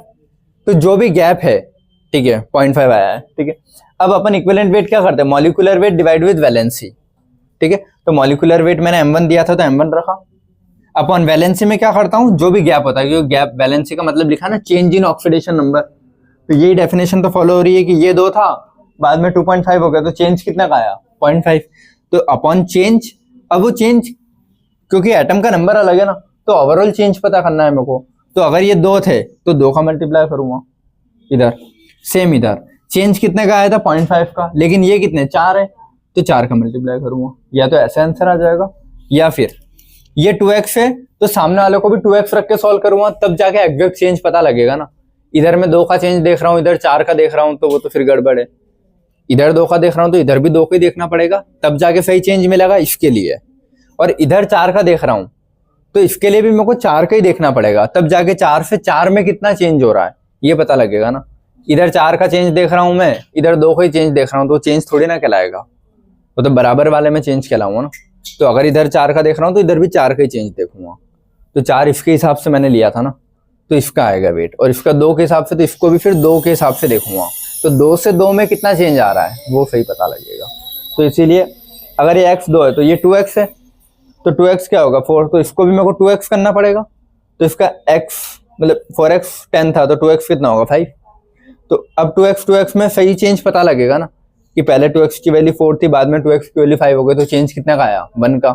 तो जो भी गैप है, ठीक है 0.5 आया है, ठीक है। अब अपन इक्विवेलेंट वेट क्या करते हैं, molecular weight divide with valency, ठीक है। तो मॉलिक्यूलर वेट मैंने m1 दिया था तो m1 रखा, अपॉन वैलेंसी में क्या करता हूं जो भी गैप होता है, क्योंकि गैप वैलेंसी का मतलब लिखा ना चेंज इन ऑक्सीडेशन नंबर, तो यही डेफिनेशन तो फॉलो हो रही है कि ये 2 था बाद में 2.5 हो गया, तो चेंज कितना का आया 0.5, तो अपॉन चेंज। अब वो चेंज क्योंकि एटम का नंबर अलग है ना, तो ओवरऑल चेंज पता करना है मेरे को। तो अगर ये 2 थे तो 2 का मल्टीप्लाई करूंगा इधर, सेम इधर चेंज कितने का आया था 0.5 का, लेकिन ये कितने 4 है तो 4 का मल्टीप्लाई करूंगा। या तो ऐसा आंसर आ जाएगा, या फिर ये 2x है तो सामने वाले को भी 2x रख के सॉल्व करूंगा, तब जाके एग्जैक्ट चेंज पता लगेगा ना। इधर मैं 2 का चेंज देख रहा हूँ, इधर 4 का देख रहा हूँ, तो वो तो फिर गड़बड़ है। इधर 2 का देख रहा हूँ तो इधर भी 2 का ही देखना पड़ेगा, तब जाके सही चेंज मिलेगा इसके लिए। और इधर 4 का देख रहा हूँ तो इसके लिए भी मेरे को 4 का ही देखना पड़ेगा, तब जाके 4 से 4 में कितना चेंज हो रहा है ये पता लगेगा ना। इधर 4 का चेंज देख रहा हूँ मैं, इधर 2 का ही चेंज देख रहा हूँ, तो चेंज थोड़ी ना कहलाएगा, वो तो बराबर वाले में चेंज कहलाऊंगा ना। तो अगर इधर 4 का देख रहा हूँ तो इधर भी 4 का ही चेंज देखूंगा, तो 4 इसके हिसाब से मैंने लिया था ना, तो इसका आएगा वेट। और इसका 2 के हिसाब से, तो इसको भी फिर 2 के हिसाब से देखूंगा, तो 2 से 2 में कितना चेंज आ रहा है वो सही पता लगेगा। तो इसीलिए अगर ये x 2 है तो ये 2x है, तो 2x क्या होगा 4, तो इसको भी मेरे को 2x करना पड़ेगा। तो इसका x मतलब 4x 10 था तो 2x कितना होगा 5। तो अब 2x में सही चेंज पता लगेगा ना, कि पहले 2x की वैल्यू 4 थी, बाद में 2x की वैल्यू 5 हो गई, तो चेंज कितना का आया 1 का।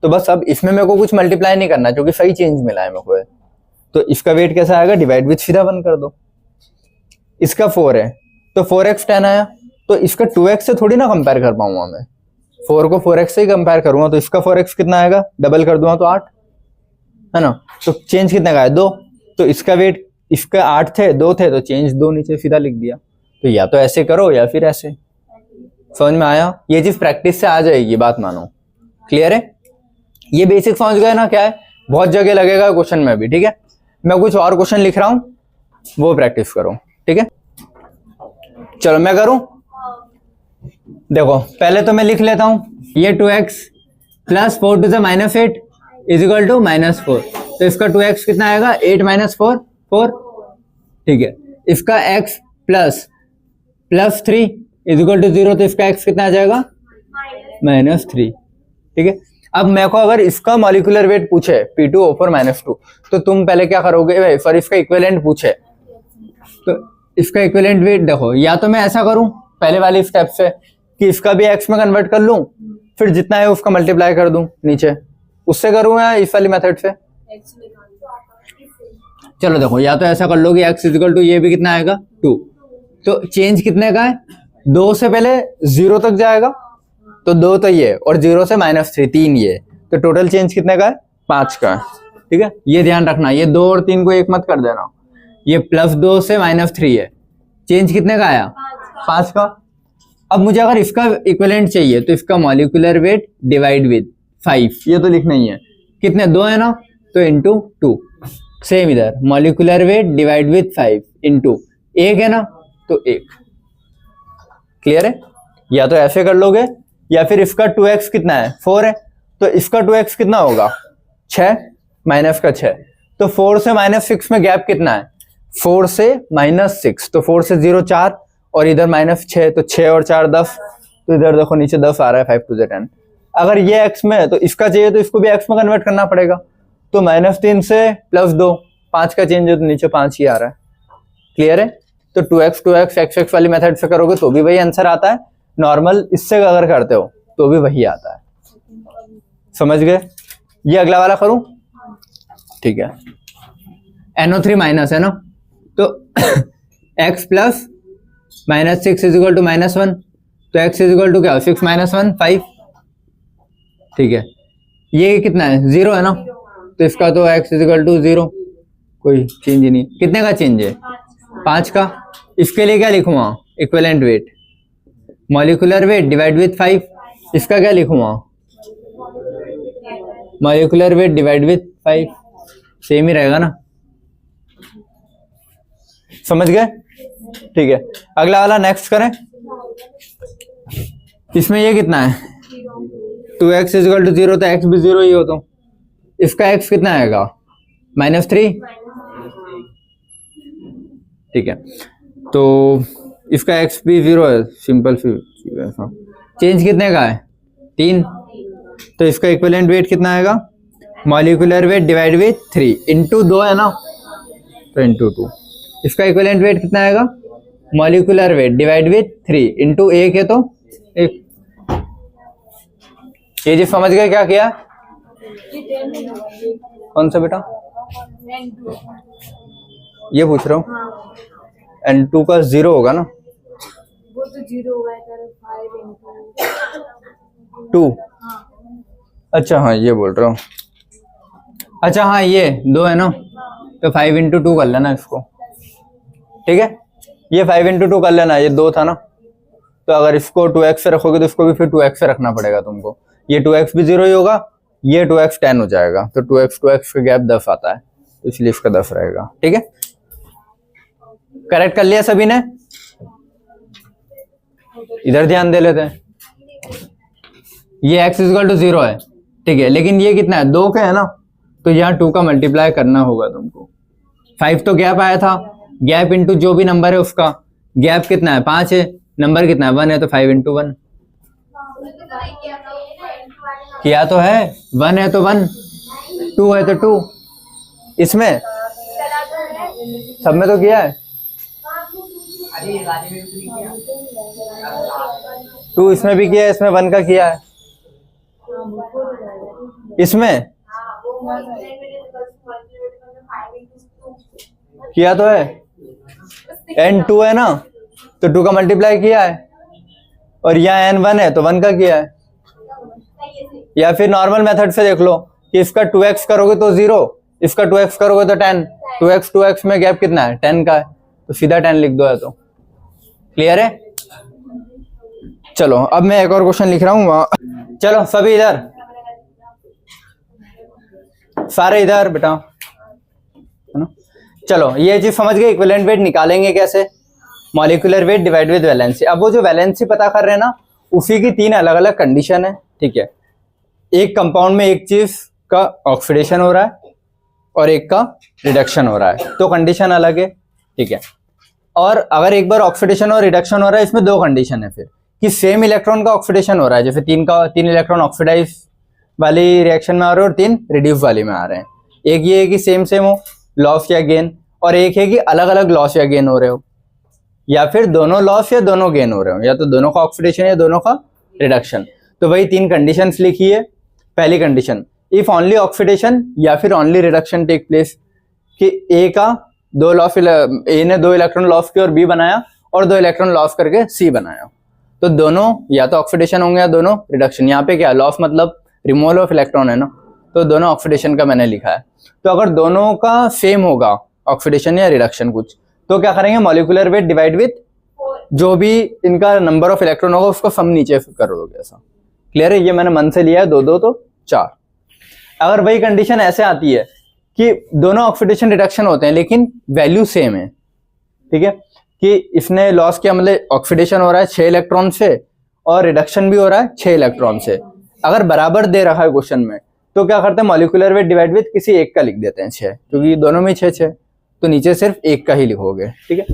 तो बस अब इसमें मेरे को कुछ मल्टीप्लाई नहीं करना क्योंकि सही चेंज मिला है मेरे को। तो इसका वेट कैसा आएगा, डिवाइड विथ सीधा 1 कर दो। इसका 4 है तो 4x 10 आया, तो इसका 2x से थोड़ी ना कंपेयर कर पाऊंगा मैं, 4 को 4x से ही कंपेयर करूंगा, तो इसका 4x कितना आएगा, डबल कर दूंगा तो 8 है ना। तो चेंज कितना का है 2, तो इसका वेट, इसका 8 थे 2 थे, तो चेंज 2 नीचे सीधा लिख दिया। तो या तो ऐसे करो या फिर ऐसे। समझ में आया, ये चीज प्रैक्टिस से आ जाएगी, बात मानो। क्लियर है, ये बेसिक समझ गए ना क्या है, बहुत जगह लगेगा क्वेश्चन में भी, ठीक है। मैं कुछ और क्वेश्चन लिख रहा हूं वो प्रैक्टिस करो, ठीक है। चलो मैं करूं, देखो पहले तो मैं लिख लेता हूं ये 2x, plus 4 to the minus 8 is equal to -4। तो इसका 2x कितना आएगा, 8 - 4 4, ठीक है। इसका x plus 3 is equal to 0, तो इसका x कितना आ जाएगा, -3, ठीक है। अब मेरे को अगर इसका मॉलिक्यूलर वेट पूछे P2O4 -2, तो तुम पहले क्या करोगे भाई, फॉर इसका इक्विवेलेंट पूछे तो इसका इक्विवेलेंट वेट देखो, या तो मैं ऐसा करूं पहले वाली स्टेप से कि इसका भी x में कन्वर्ट कर लूं, फिर जितना है उसका मल्टीप्लाई कर दूं नीचे, उससे करूं या इस वाली मेथड से। चलो देखो, या तो ऐसा कर लो कि x इक्वल टू ये भी कितना आएगा 2, तो चेंज कितने का है, 2 से पहले 0 तक जाएगा, तो 2 तो ये, और 0 से -3 3 ये, तो टोटल चेंज कितने का है, 5 का है, ठीक है। ये ध्यान रखना, ये 2 और 3 को एक मत कर देना। ये +2 से -3 है, चेंज कितने का आया, 5 का। अब मुझे अगर इसका इक्विवेलेंट चाहिए तो इसका मॉलिक्यूलर वेट डिवाइड विद 5, ये तो लिखना ही है, कितने 2 है ना, तो इंटू 2, सेम इधर molecular weight divide with 5 into 1 है ना, तो 1, क्लियर है। या तो ऐसे कर लोगे, या फिर इसका 2x कितना है, 4 है, तो इसका 2x कितना होगा, 6 माइनस का 6, तो 4 से -6 में गैप कितना है, 4 से -6, तो 4 से 0 4, और इधर -6, तो 6 और 4 10, तो इधर देखो नीचे 10 आ रहा है, 5 to the 10। अगर ये x में है तो इसका चाहिए तो इसको भी x में कन्वर्ट करना पड़ेगा, तो -3 से +2, 5 का चेंज है तो नीचे 5 ही आ रहा है, क्लियर है। तो 2x x वाली मेथड से करोगे तो भी वही आंसर आता है, नॉर्मल इससे अगर करते हो तो भी वही आता है, समझ गए। ये अगला वाला करूं, ठीक है। NO3 माइनस है ना, तो x plus -6 is equal to -1, तो x इज इक्वल टू क्या, 6 - 1 5, ठीक है। ये कितना है, 0 है ना, तो इसका तो x इज इक्वल टू 0, कोई चेंज ही नहीं। कितने का चेंज है, 5 का। इसके लिए क्या लिखूंगा, equivalent weight, molecular weight divide with 5, इसका क्या लिखूंगा, molecular weight divide with 5, same ही रहेगा ना, समझ गए, ठीक है। अगला वाला नेक्स्ट करें, इसमें ये कितना है, 2x इज इक्वल टू 0, तो x भी 0 ही हो, तो इसका x कितना आएगा, -3, ठीक है। तो इसका x भी 0 है, सिंपल सी ऐसा। चेंज कितने का है, 3, तो इसका इक्विवेलेंट वेट कितना आएगा, molecular weight divide with 3 into 2 है ना, तो इंटू 2। इसका इक्विवेलेंट वेट कितना आएगा, molecular weight divide with 3 into 1 है तो 1। ये जी समझ गए क्या किया, कौन सा बेटा, ये पूछ रहा हूँ, N2 का 0 होगा ना, वो तो 0 होगा, 5 2, अच्छा हाँ ये बोल रहा हूँ, अच्छा हाँ ये 2 है ना, तो 5 × 2 कर लेना इसको, ठीक है। ये 5 × 2 कर लेना, ये 2 था ना, तो अगर इसको 2x से रखोगे तो इसको भी फिर 2x से रखना पड़ेगा तुमको, ये 2x भी 0 ही होगा, ये 2x 10 हो जाएगा, तो 2x का गैप 10 आता है, तो इसलिए इसका 10 रहेगा, ठीक है। करेक्ट कर लिया सभी ने, इधर ध्यान दे लेते हैं। ये x इक्वल टू 0 है, ठीक है, लेकिन ये कितना है, 2 का है ना, तो यहाँ 2 का मल्टीप्लाई करना होगा तुमको। 5 तो गैप आया था, गैप इंटू जो भी नंबर है उसका, गैप कितना है 5 है, नंबर कितना है 1 है, तो 5 × 1 किया तो है, 1 है तो 1, 2 है तो 2, इसमें सब में तो किया है, 2 इसमें भी किया है, इसमें 1 का किया है, इसमें किया तो है, N2 है ना, तो 2 का मल्टीप्लाई किया है, और यहाँ N1 है तो 1 का किया है। या फिर नॉर्मल मेथड से देख लो कि इसका 2x करोगे तो 0, इसका 2x करोगे तो 10, 2x में गैप कितना है 10 का है, तो सीधा 10 लिख दो, है तो क्लियर है। चलो अब मैं एक और क्वेश्चन लिख रहा हूँ, चलो सभी इधर, सारे इधर बेटा, है ना। चलो ये चीज समझ गए, इक्विवेलेंट वेट निकालेंगे कैसे, molecular weight divide with valency. अब वो जो वैलेंसी पता कर रहे हैं ना, उसी की 3 अलग अलग कंडीशन है, ठीक है। एक कंपाउंड में एक चीज का ऑक्सीडेशन हो रहा है और एक का रिडक्शन हो रहा है, तो कंडीशन अलग है, ठीक है। और अगर एक बार ऑक्सीडेशन और रिडक्शन हो रहा है, इसमें दो कंडीशन है फिर, कि सेम इलेक्ट्रॉन का ऑक्सीडेशन हो रहा है, जैसे तीन इलेक्ट्रॉन ऑक्सीडाइज वाली रिएक्शन में आ रहे हैं और 3 रिड्यूस वाली में आ रहे हैं। एक ये है कि सेम सेम हो, लॉस या गेन, और एक है कि अलग अलग लॉस या गेन हो रहे हो, या फिर दोनों लॉस या दोनों गेन हो रहे हो, या तो दोनों का ऑक्सीडेशन या दोनों का रिडक्शन। तो वही 3 कंडीशंस लिखी है। पहली कंडीशन, इफ ओनली ऑक्सीडेशन या फिर ओनली रिडक्शन टेक प्लेस, कि ए का ए ने 2 इलेक्ट्रॉन लॉस किए और बी बनाया, और 2 इलेक्ट्रॉन लॉस करके सी बनाया, तो दोनों या तो ऑक्सीडेशन होंगे या दोनों रिडक्शन। यहाँ पे क्या लॉस मतलब रिमूवल ऑफ इलेक्ट्रॉन है ना, तो दोनों ऑक्सीडेशन का मैंने लिखा है। तो अगर दोनों का सेम होगा ऑक्सीडेशन या रिडक्शन कुछ, तो क्या करेंगे, मॉलिक्यूलर वेट डिवाइड विथ जो भी इनका नंबर ऑफ इलेक्ट्रॉन होगा उसको सम नीचे कर दोगे, ऐसा क्लियर है। ये मैंने मन से लिया है, 2 2 तो 4। अगर वही कंडीशन ऐसे आती है कि दोनों ऑक्सीडेशन रिडक्शन होते हैं लेकिन वैल्यू सेम है, ठीक है, कि इसने लॉस किया मतलब ऑक्सीडेशन हो रहा है 6 इलेक्ट्रॉन से और रिडक्शन भी हो रहा है 6 इलेक्ट्रॉन से, अगर बराबर दे रखा है क्वेश्चन में, तो क्या करते हैं, मॉलिक्यूलर वेट डिवाइड विथ किसी एक का लिख देते हैं 6, क्योंकि दोनों में 6 तो नीचे सिर्फ एक का ही लिखोगे, ठीक है।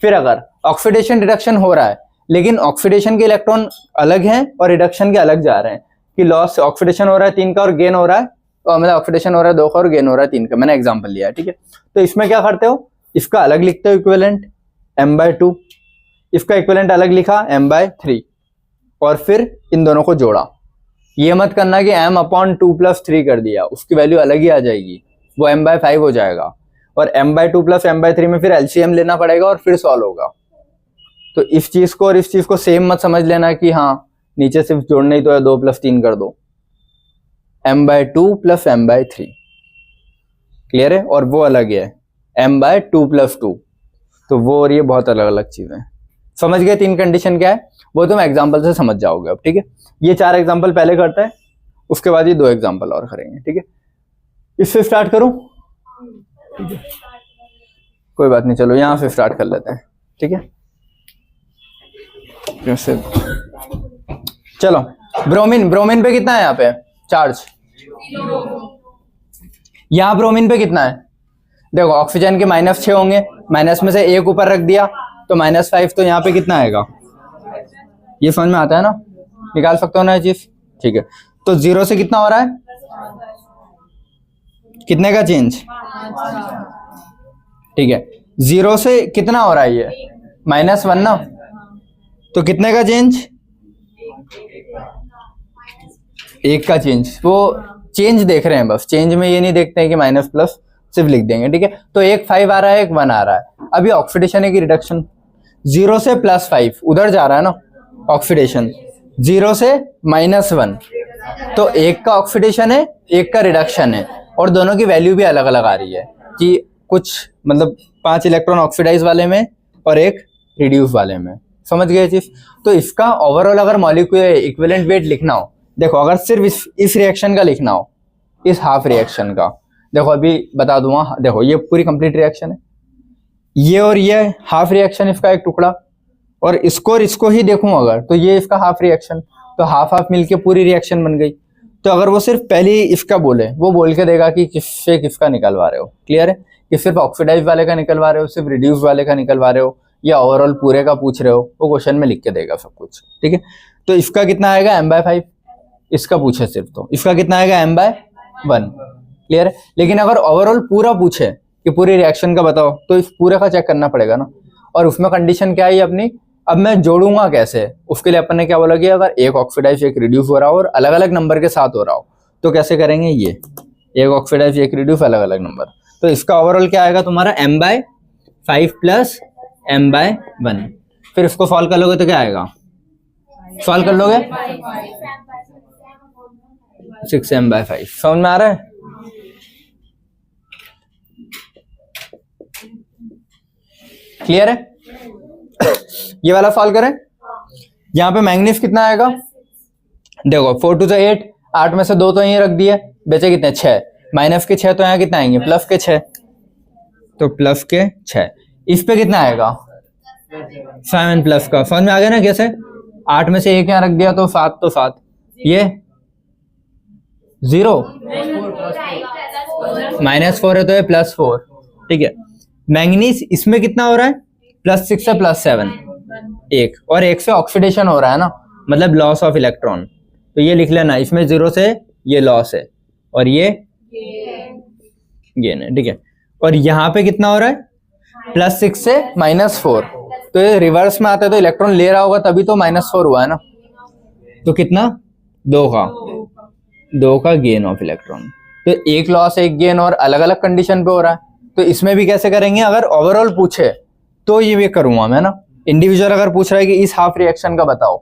फिर अगर ऑक्सीडेशन रिडक्शन हो रहा है लेकिन ऑक्सीडेशन के इलेक्ट्रॉन अलग हैं और रिडक्शन के अलग जा रहे हैं, कि लॉस ऑक्सीडेशन हो रहा है 3 का और गेन हो रहा है, और मतलब ऑक्सीडेशन हो रहा है 2 का और गेन हो रहा है 3 का, मैंने एग्जांपल लिया है, ठीक है। तो इसमें क्या करते हो, इसका अलग लिखते हो इक्विवेलेंट m/2, इसका इक्विवेलेंट अलग लिखा m/3, और फिर इन दोनों को जोड़ा। ये मत करना कि m/2 + 3 कर दिया, उसकी वैल्यू अलग ही आ जाएगी, वो m/5 हो जाएगा, और m/2 + m/3 में फिर एलसीएम लेना पड़ेगा और फिर सॉल्व होगा। तो इस चीज को और इस चीज को सेम मत समझ लेना कि हाँ नीचे सिर्फ जोड़ना ही तो है, 2 + 3 कर दो, m/2 + m/3, क्लियर है। और वो अलग है m/2 + 2, तो वो और ये बहुत अलग अलग चीजें। समझ गए 3 कंडीशन क्या है, वो तुम एग्जाम्पल से समझ जाओगे अब, ठीक है। ये 4 एग्जाम्पल पहले करते हैं, उसके बाद ये 2 एग्जाम्पल और करेंगे, ठीक है। इससे स्टार्ट करूं, कोई बात नहीं, चलो यहां से स्टार्ट कर लेते हैं, ठीक है। चलो ब्रोमीन पे कितना है यहाँ पे चार्ज, यहाँ ब्रोमीन पे कितना है, देखो ऑक्सीजन के -6 होंगे, माइनस में से 1 ऊपर रख दिया तो -5, तो यहाँ पे कितना आएगा, ये समझ में आता है ना, निकाल सकते हो ना ये चीज, ठीक है। तो 0 से कितना हो रहा है, कितने का चेंज, ठीक है। 0 से कितना हो रहा है ये -1 ना, तो कितने का चेंज, 1 का चेंज। वो चेंज देख रहे हैं बस, चेंज में ये नहीं देखते हैं कि माइनस प्लस, सिर्फ लिख देंगे, ठीक है। तो एक 5 आ रहा है, एक 1 आ रहा है। अभी ऑक्सीडेशन है कि रिडक्शन, 0 से +5 उधर जा रहा है ना ऑक्सीडेशन, 0 से -1, तो एक का ऑक्सीडेशन है, एक का रिडक्शन है, और दोनों की वैल्यू भी अलग अलग आ रही है, कि कुछ मतलब 5 इलेक्ट्रॉन ऑक्सीडाइज वाले में और एक रिड्यूस वाले में, समझ गए चीज। तो इसका ओवरऑल अगर मॉलिक्यूलर इक्विवेलेंट वेट लिखना हो, देखो अगर सिर्फ इस रिएक्शन का लिखना हो, इस हाफ रिएक्शन का, देखो अभी बता दूंगा, देखो ये पूरी कंप्लीट रिएक्शन है, ये और ये हाफ रिएक्शन इसका एक टुकड़ा, और इसको ही देखूं अगर, तो ये इसका हाफ रिएक्शन, तो हाफ हाफ मिलके पूरी रिएक्शन बन गई। तो अगर वो सिर्फ पहले इसका बोले, वो बोल के देगा कि किससे किसका निकलवा रहे हो, क्लियर है, कि सिर्फ ऑक्सीडाइज वाले का निकलवा रहे हो, सिर्फ रिड्यूस वाले का निकलवा रहे हो, या ओवरऑल पूरे का पूछ रहे हो, वो क्वेश्चन में लिख के देगा सब कुछ, ठीक है। तो इसका कितना आएगा m/5, इसका पूछे सिर्फ, तो इसका कितना आएगा m/1, क्लियर है। लेकिन अगर ओवरऑल पूरा पूछे कि पूरी रिएक्शन का बताओ, तो इस पूरे का चेक करना पड़ेगा ना, और उसमें कंडीशन क्या है अपनी, अब मैं जोड़ूंगा कैसे, उसके लिए अपन ने क्या बोला कि अगर एक ऑक्सीडाइज एक रिड्यूस हो रहा हो और अलग अलग नंबर के साथ हो रहा हो, तो कैसे करेंगे, ये एक ऑक्सीडाइज एक रिड्यूस अलग अलग नंबर, तो इसका ओवरऑल क्या आएगा तुम्हारा m/5 + m/1। फिर इसको सॉल्व कर लोगे तो क्या आएगा, सॉल्व कर लोगे 6m/5, समझ में आ रहा है। क्लियर है। ये वाला सॉल्व करें, यहाँ पे मैंगनीज कितना आएगा, देखो 4 2 8, 8 में से 2 तो यहीं रख दिए, बचे कितने 6, माइनस के 6 तो यहाँ कितना आएंगे प्लस के 6, तो प्लस के 6, इस पे कितना आएगा 7 प्लस का, समझ में आ गया ना कैसे, 8 में से 1 यहाँ रख दिया तो 7, तो 7, ये 0 -4 है तो ये +4, ठीक है। मैंगनीज इसमें कितना हो रहा है, +6 से +7, 1, और 1 से ऑक्सीडेशन हो रहा है ना, मतलब लॉस ऑफ इलेक्ट्रॉन। तो ये लिख लेना, इसमें 0 से ये लॉस है और ये गेन है, ठीक है। और यहाँ पे कितना हो रहा है, +6 से -4, तो ये रिवर्स में आता है, तो इलेक्ट्रॉन ले रहा होगा तभी तो -4 हुआ है ना। तो कितना, 2 का गेन ऑफ इलेक्ट्रॉन। तो एक लॉस एक गेन और अलग अलग कंडीशन पे हो रहा है। तो इसमें भी कैसे करेंगे, अगर ओवरऑल पूछे तो ये भी करूंगा मैं ना। इंडिविजुअल अगर पूछ रहा है कि इस हाफ रिएक्शन का बताओ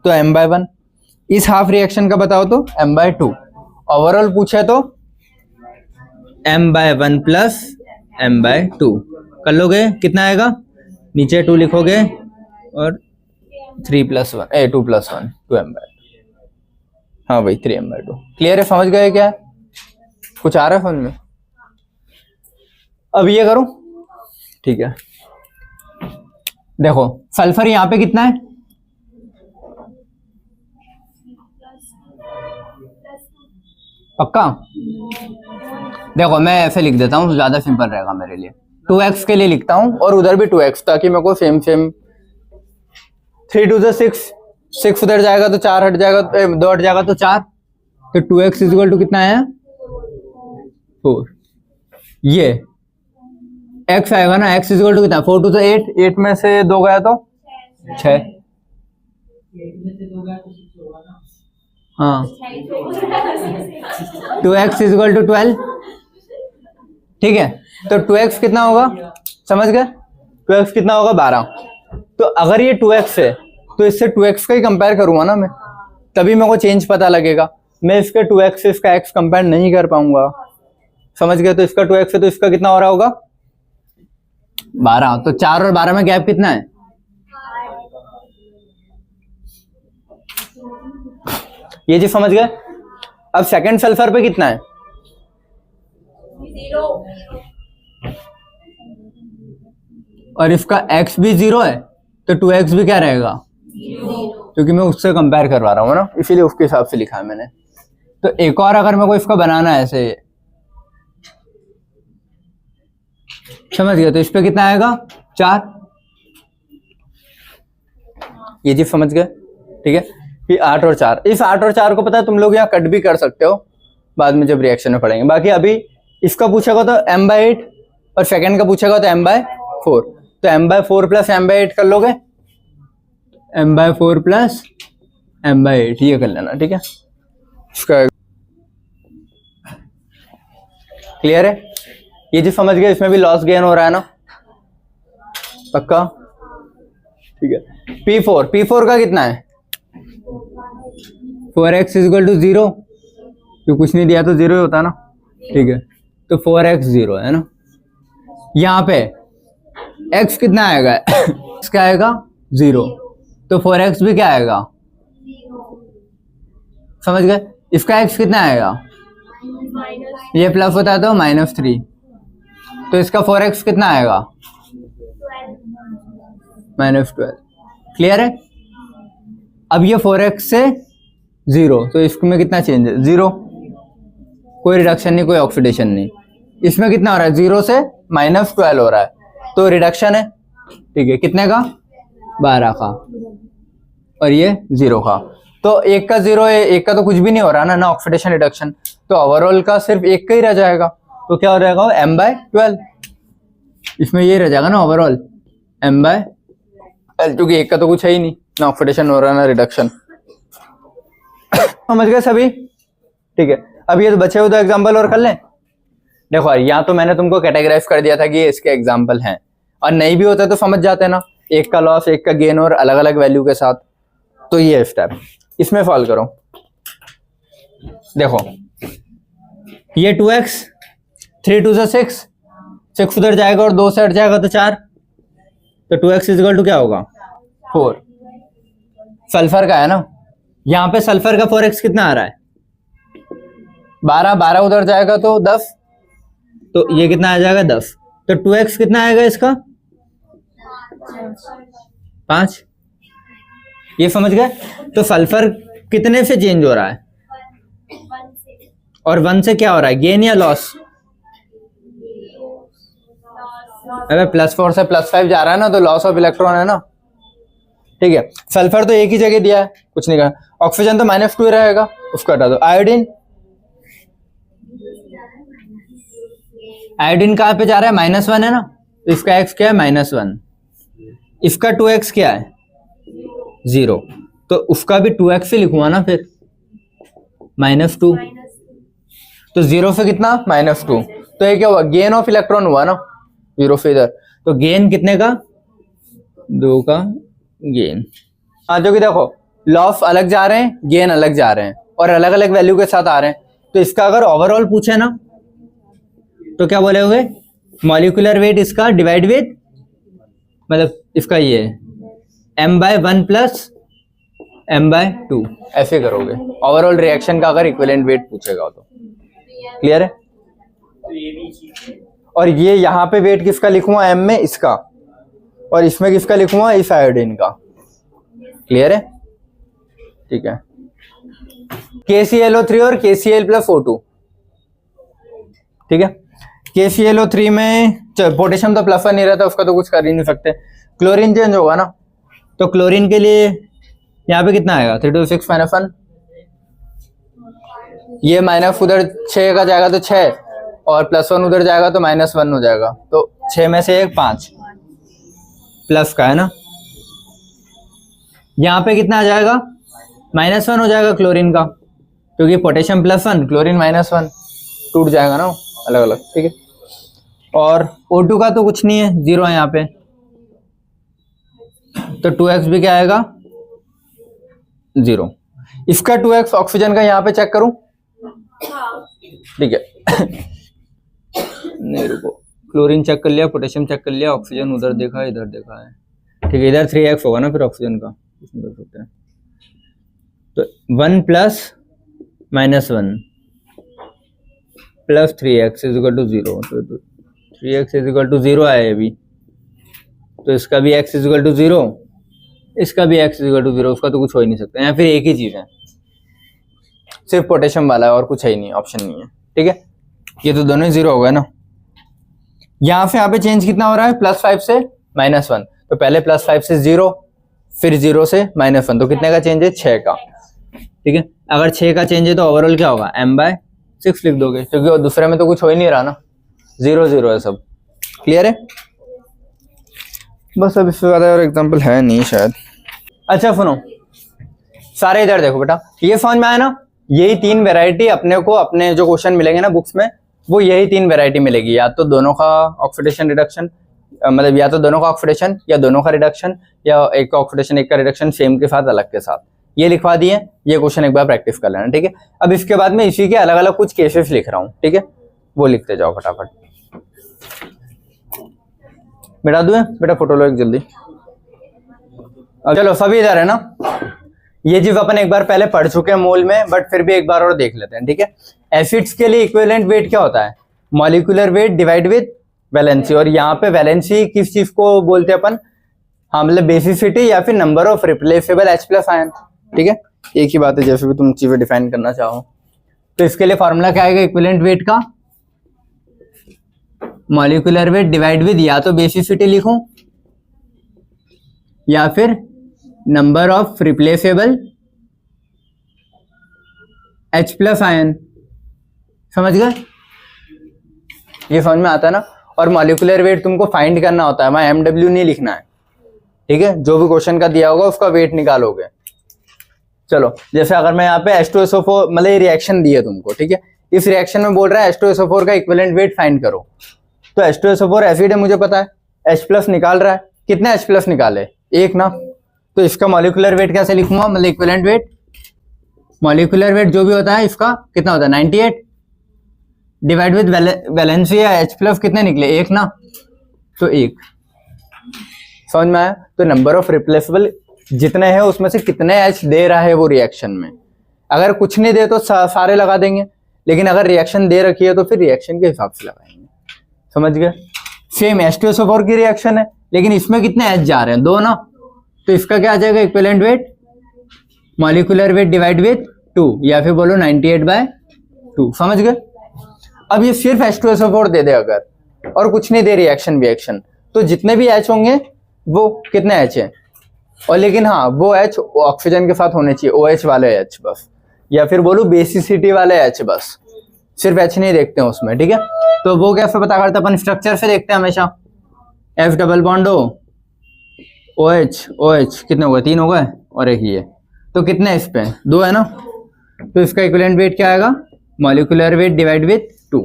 तो m/1, इस हाफ रिएक्शन का बताओ तो m/2, ओवरऑल पूछे तो m/1 प्लस m/2 कर लोगे, कितना आएगा, नीचे 2 लिखोगे और 3 + 1 2 + 1 2m/2, हाँ भाई 3m/2। क्लियर है, समझ गए क्या है, कुछ आ रहा है समझ में। अब ये करो, ठीक है। देखो सल्फर यहाँ पे कितना है, पक्का। देखो मैं ऐसे लिख देता हूँ, ज्यादा सिंपल रहेगा मेरे लिए। 2x के लिए लिखता हूँ और उधर भी 2x, ताकि मेरे को सेम 3 × 2 = 6, 6 उधर जाएगा तो 4 हट जाएगा, 2 हट जाएगा तो 4, तो 2x = कितना है, 4। ये x आएगा ना, x = कितना, 4 × 2 = 8, 8 में से 2 गया तो 6, हाँ 2x = 12, ठीक है। तो 2x कितना होगा, समझ गए, 2x कितना होगा, 12। तो अगर ये 2x है तो इससे 2x का ही कंपेयर करूंगा ना मैं, तभी मेरे को चेंज पता लगेगा। मैं इसके 2x से इसका x कंपेयर नहीं कर पाऊंगा, समझ गए। तो इसका 2x है तो इसका कितना हो रहा होगा, 12। तो 4 और 12 में गैप कितना है, ये चीज समझ गए। अब सेकंड सल्फर पे कितना है, 0, और इसका x भी 0 है तो 2x भी क्या रहेगा, 0, क्योंकि मैं उससे कंपेयर करवा रहा हूँ ना, इसीलिए उसके हिसाब से लिखा है मैंने। तो एक और अगर मेरे को इसका बनाना है ऐसे, समझ गया, तो इस पे कितना आएगा, 4, ये चीज समझ गए, ठीक है। कि 8 और 4, इस 8 और 4 को पता है तुम लोग यहाँ कट भी कर सकते हो बाद में जब रिएक्शन में पढ़ेंगे। बाकी अभी इसका पूछेगा तो m/8 और सेकंड का पूछेगा तो m/4, तो m/4 प्लस m/8 कर लोगे, m/4 प्लस m/8 ये कर लेना, ठीक है। इसका क्लियर है, ये चीज समझ गए। इसमें भी लॉस गेन हो रहा है ना, पक्का, ठीक है। P4 का कितना है, 4x = 0, तो कुछ नहीं दिया तो 0 ही होता है ना, ठीक है। तो 4x 0 है ना। यहाँ पे x कितना आएगा इसका आएगा 0, तो 4x भी क्या आएगा, समझ गए। इसका x कितना आएगा, ये प्लस होता है तो -3, तो इसका 4x कितना आएगा, -12। क्लियर है। अब ये 4x से 0, तो इसमें कितना चेंज है, 0, कोई रिडक्शन नहीं, कोई ऑक्सीडेशन नहीं। इसमें कितना हो रहा है, 0 से -12 हो रहा है, तो रिडक्शन है, ठीक है। कितने का, 12 का, और ये 0 का। तो एक का 0 है, एक का तो कुछ भी नहीं हो रहा ना ऑक्सीडेशन रिडक्शन, तो ओवरऑल का सिर्फ एक का ही रह जाएगा। तो क्या हो जाएगा, m/12, इसमें ये रह जाएगा ना ओवरऑल m/12, क्योंकि एक का तो कुछ है ही नहीं, ना ऑक्सीडेशन हो रहा है ना रिडक्शन। समझ गए सभी, ठीक है। अब ये तो बचे हुए 2 एग्जाम्पल और कर लें। देखो यार, यहाँ तो मैंने तुमको कैटेगराइज कर दिया था कि ये इसके एग्जाम्पल हैं, और नहीं भी होता तो समझ जाते ना, एक का लॉस एक का गेन और अलग अलग वैल्यू के साथ। तो ये स्टेप, इसमें सॉल्व करो। देखो ये 2x, 3 × 2 = 6, 6 उधर जाएगा और 2 से हट जाएगा तो 4, तो 2x = क्या होगा, 4। सल्फर का है ना, यहाँ पे सल्फर का 4x कितना आ रहा है, 12 उधर जाएगा तो 10, तो ये कितना आ जाएगा, 10। तो 2x कितना आएगा इसका, 5। ये समझ गए। तो सल्फर कितने से चेंज हो रहा है, और 1 से क्या हो रहा है, गेन या लॉस? अबे +4 से +5 जा रहा है ना, तो लॉस ऑफ इलेक्ट्रॉन है ना, ठीक है। सल्फर तो एक ही जगह दिया है, कुछ नहीं कहा। ऑक्सीजन तो -2 ही रहेगा, उसको हटा दो। आयोडीन, आयोडीन कहाँ पे जा रहा है, -1 है ना, तो इसका x क्या है, -1। इसका 2x क्या है, 0, तो उसका भी 2x ही लिखूंगा ना फिर, -2, तो 0 से कितना, -2, तो ये क्या हुआ, गेन ऑफ इलेक्ट्रॉन हुआ ना, 0 से इधर, तो गेन कितने का, 2 का गेन। हाँ, जो कि देखो लॉस अलग जा रहे हैं, गेन अलग जा रहे हैं, और अलग अलग वैल्यू के साथ आ रहे हैं, तो इसका अगर ओवरऑल पूछे ना, तो क्या बोलोगे, मॉलिक्यूलर वेट इसका डिवाइड विद, मतलब इसका ये m/1 + m/2, ऐसे करोगे ओवरऑल रिएक्शन का अगर इक्विवेलेंट वेट पूछेगा तो। क्लियर है? और ये यहाँ पे वेट किसका लिखूंगा, m में इसका, और इसमें किसका लिखूंगा, इस आयोडीन का। क्लियर है? ठीक है। KClO3 और KCl+O2, ठीक है। KClO3 में पोटेशियम तो +1 नहीं रहता, उसका तो कुछ कर ही नहीं सकते। क्लोरीन चेंज होगा ना, तो क्लोरीन के लिए यहाँ पे कितना आएगा, 3 - 6 -1, ये माइनस उधर 6 का जाएगा तो 6, और +1 उधर जाएगा तो -1 हो जाएगा, तो 6 में से 1 5 प्लस का है ना, यहाँ पे कितना आ जाएगा, -1 हो जाएगा क्लोरीन का, क्योंकि पोटेशियम +1 क्लोरीन -1, टूट जाएगा ना अलग अलग, ठीक है। और O2 का तो कुछ नहीं है, 0 है यहाँ पे, तो 2x भी क्या आएगा, 0। इसका 2x ऑक्सीजन का यहाँ पे चेक करूं, ठीक है। नहीं रुको, क्लोरीन चेक कर लिया, पोटेशियम चेक कर लिया, ऑक्सीजन उधर देखा, इधर देखा है, ठीक है। इधर 3x होगा ना फिर ऑक्सीजन का, इसमें कर सकते हैं, तो 1 + -1 + 3x = 0, तो 3x = 0 आया अभी, तो इसका भी x = 0, इसका भी x = 0, उसका तो कुछ हो ही नहीं सकता, या फिर एक ही चीज है, सिर्फ पोटेशियम वाला है और कुछ है ही नहीं, ऑप्शन नहीं है, ठीक है। ये तो दोनों ही 0 हो गए ना। यहाँ से यहाँ पे चेंज कितना हो रहा है, +5 से -1, तो पहले +5 से 0, फिर 0 से -1, तो कितने का चेंज है, 6 का, ठीक है। अगर 6 का चेंज है तो ओवरऑल क्या होगा, m/6 लिख दोगे, क्योंकि दूसरे में तो कुछ हो ही नहीं रहा ना, 0 0 है सब। क्लियर है? बस अब इससे ज्यादा और एग्जाम्पल है नहीं शायद। अच्छा सुनो, सारे इधर देखो बेटा, ये समझ में आया ना, यही 3 वैरायटी अपने को, अपने जो क्वेश्चन मिलेंगे ना बुक्स में, वो यही 3 वैरायटी मिलेगी, या तो दोनों का ऑक्सीडेशन रिडक्शन, मतलब या तो दोनों का ऑक्सीडेशन या दोनों का रिडक्शन, या एक का ऑक्सीडेशन एक का रिडक्शन, सेम के साथ अलग के साथ, ये लिखवा दिए। ये क्वेश्चन एक बार प्रैक्टिस कर लेना, ठीक है। अब इसके बाद में इसी के अलग अलग कुछ केसेस लिख रहा हूँ, ठीक है, वो लिखते जाओ फटाफट। बिठा दूं बेटा, फोटो लो एक जल्दी। अब चलो सभी इधर है ना, ये चीज अपन एक बार पहले पढ़ चुके हैं मोल में, बट फिर भी एक बार और देख लेते हैं, ठीक है। एसिड्स के लिए इक्विवेलेंट वेट क्या होता है, molecular weight divide with valency, और यहाँ पे वैलेंसी किस चीज को बोलते हैं अपन, हाँ मतलब बेसिसिटी या फिर number of replaceable H+ ion, ठीक है, एक ही बात है, जैसे भी तुम चीजें डिफाइन करना चाहो। तो इसके लिए फॉर्मूला क्या आएगा इक्विवेलेंट वेट का, मॉलिक्यूलर वेट डिवाइड विद, या तो बेसिसिटी लिखूं या फिर number of replaceable H+ ion. समझ गए? ये समझ में आता है ना। और मॉलिक्यूलर वेट तुमको फाइंड करना होता है, वहां MW नहीं लिखना है, ठीक है। जो भी क्वेश्चन का दिया होगा उसका वेट निकालोगे। चलो जैसे अगर मैं यहाँ पे H2SO4, मतलब ये रिएक्शन दी है तुमको, ठीक है, इस रिएक्शन में बोल रहा है H2SO4 का इक्विवेलेंट वेट फाइंड करो, तो H2SO4 एसिड है मुझे पता है, H+ निकाल रहा है, कितने H+ निकाले, 1 ना, तो इसका मॉलिक्यूलर वेट कैसे लिखूंगा, मतलब इक्विवेलेंट वेट, मॉलिक्यूलर वेट जो भी होता है इसका कितना होता है 98, डिवाइड विद वैलेंसी या H+ कितने निकले, 1 ना, तो 1। समझ में आया? तो नंबर ऑफ रिप्लेसेबल जितने हैं उसमें से कितने H दे रहा है वो रिएक्शन में। अगर कुछ नहीं दे तो सारे लगा देंगे, लेकिन अगर रिएक्शन दे रखी है तो फिर रिएक्शन के हिसाब से लगाएंगे। समझ गए? सेम H2SO4 की रिएक्शन है, लेकिन इसमें कितने H जा रहे हैं, 2 ना, तो इसका क्या आ जाएगा equivalent weight, molecular weight divide with 2, या फिर बोलो 98/2, 2, समझ गए। अब ये सिर्फ H2SO4 दे दे अगर और कुछ नहीं दे रिएक्शन तो जितने भी H होंगे वो कितने H है, और लेकिन हाँ वो H ऑक्सीजन के साथ होने चाहिए, OH वाले H बस, या फिर बोलूं बेसिसिटी वाले H बस, सिर्फ H नहीं देखते हैं उसमें, ठीक है। तो वो कैसे पता करते हैं अपन, स्ट्रक्चर से देखते हैं हमेशा। F डबल बॉन्ड हो, OH कितने हो गए, 3 हो गए और एक ये, तो कितने इस पे 2 है ना, तो इसका इक्विवेलेंट वेट क्या आएगा, मॉलिक्यूलर वेट डिवाइड विद 2,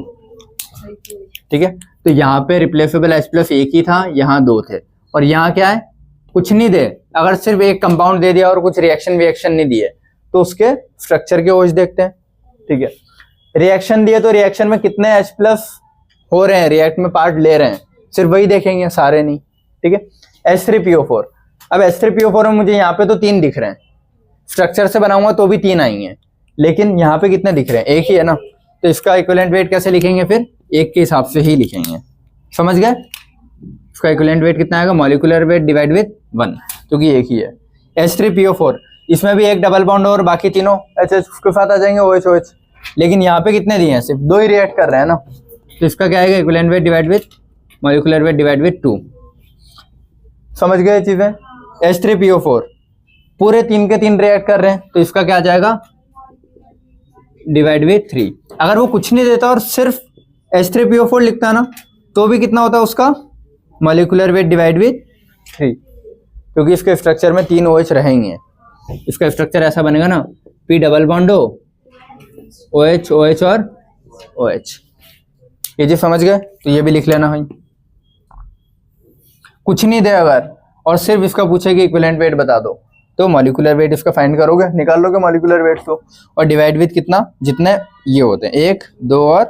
ठीक है। तो यहाँ पे रिप्लेसेबल H+ एक ही था, यहाँ 2 थे, और यहाँ क्या है, कुछ नहीं दे, अगर सिर्फ एक कंपाउंड दे दिया और कुछ रिएक्शन नहीं दिए तो उसके स्ट्रक्चर के OH देखते हैं, ठीक है। रिएक्शन दिए तो रिएक्शन में कितने H+ हो रहे हैं, रिएक्ट में पार्ट ले रहे हैं, सिर्फ वही देखेंगे, सारे नहीं, ठीक है। H3PO4, अब H3PO4 में मुझे यहाँ पे तो 3 दिख रहे हैं, स्ट्रक्चर से बनाऊंगा तो भी 3 आएंगे, लेकिन यहाँ पे कितने दिख रहे हैं, एक ही है ना, तो इसका इक्विवेलेंट वेट कैसे लिखेंगे, फिर एक के हिसाब से ही लिखेंगे, समझ गए। इसका इक्विवेलेंट वेट कितना आएगा, मॉलिक्यूलर वेट डिवाइड विद 1, क्योंकि एक ही है। H3PO4, इसमें भी एक डबल बॉन्ड और बाकी तीनों H के साथ आ जाएंगे, OH, लेकिन यहाँ पे कितने दिए हैं, सिर्फ 2 ही रिएक्ट कर रहे हैं ना, तो इसका क्या आएगा, equivalent weight divide with molecular weight divide with 2, समझ गए चीजें। H3PO4 पूरे 3 के 3 रिएक्ट कर रहे हैं, तो इसका क्या आ जाएगा, डिवाइड विद 3। अगर वो कुछ नहीं देता और सिर्फ H3PO4 लिखता ना, तो भी कितना होता है उसका, मॉलिक्यूलर वेट डिवाइड विद 3, क्योंकि इसके स्ट्रक्चर में 3 OH रहेंगे। इसका स्ट्रक्चर ऐसा बनेगा ना, P डबल बॉन्ड हो, OH और OH, ये जी समझ गए, तो ये भी लिख लेना भाई। कुछ नहीं दे अगर और सिर्फ इसका पूछे कि इक्विवेलेंट वेट बता दो, तो मॉलिक्यूलर वेट इसका फाइंड करोगे, निकाल लोगे मॉलिक्यूलर वेट तो, और डिवाइड विद कितना, जितने ये होते हैं 1, 2 और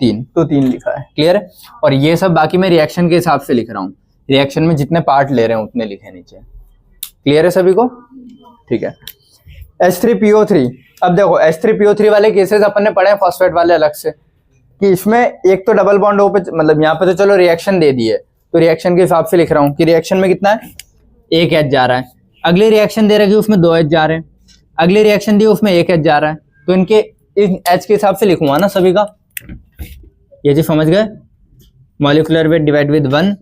3, तो 3 लिखा है, क्लियर है। और ये सब बाकी मैं रिएक्शन के हिसाब से लिख रहा हूँ, रिएक्शन में जितने पार्ट ले रहे हैं उतने लिखे नीचे, क्लियर है सभी को, ठीक है। H3PO3, अब देखो H3PO3 वाले केसेस अपन ने पढ़े हैं फॉस्फेट वाले अलग से, कि इसमें एक तो डबल बॉन्ड हो पे, मतलब यहाँ पे तो चलो रिएक्शन दे दी है, तो रिएक्शन के हिसाब से लिख रहा हूँ कि रिएक्शन में कितना है, 1 H जा रहा है, अगली रिएक्शन दे रखी है उसमें 2 H जा रहे हैं, अगली रिएक्शन दी उसमें 1 H जा रहा है, तो इनके इस H के हिसाब से लिखूंगा ना सभी का, ये चीज समझ गए। मॉलिक्यूलर वेट डिवाइड विद 1,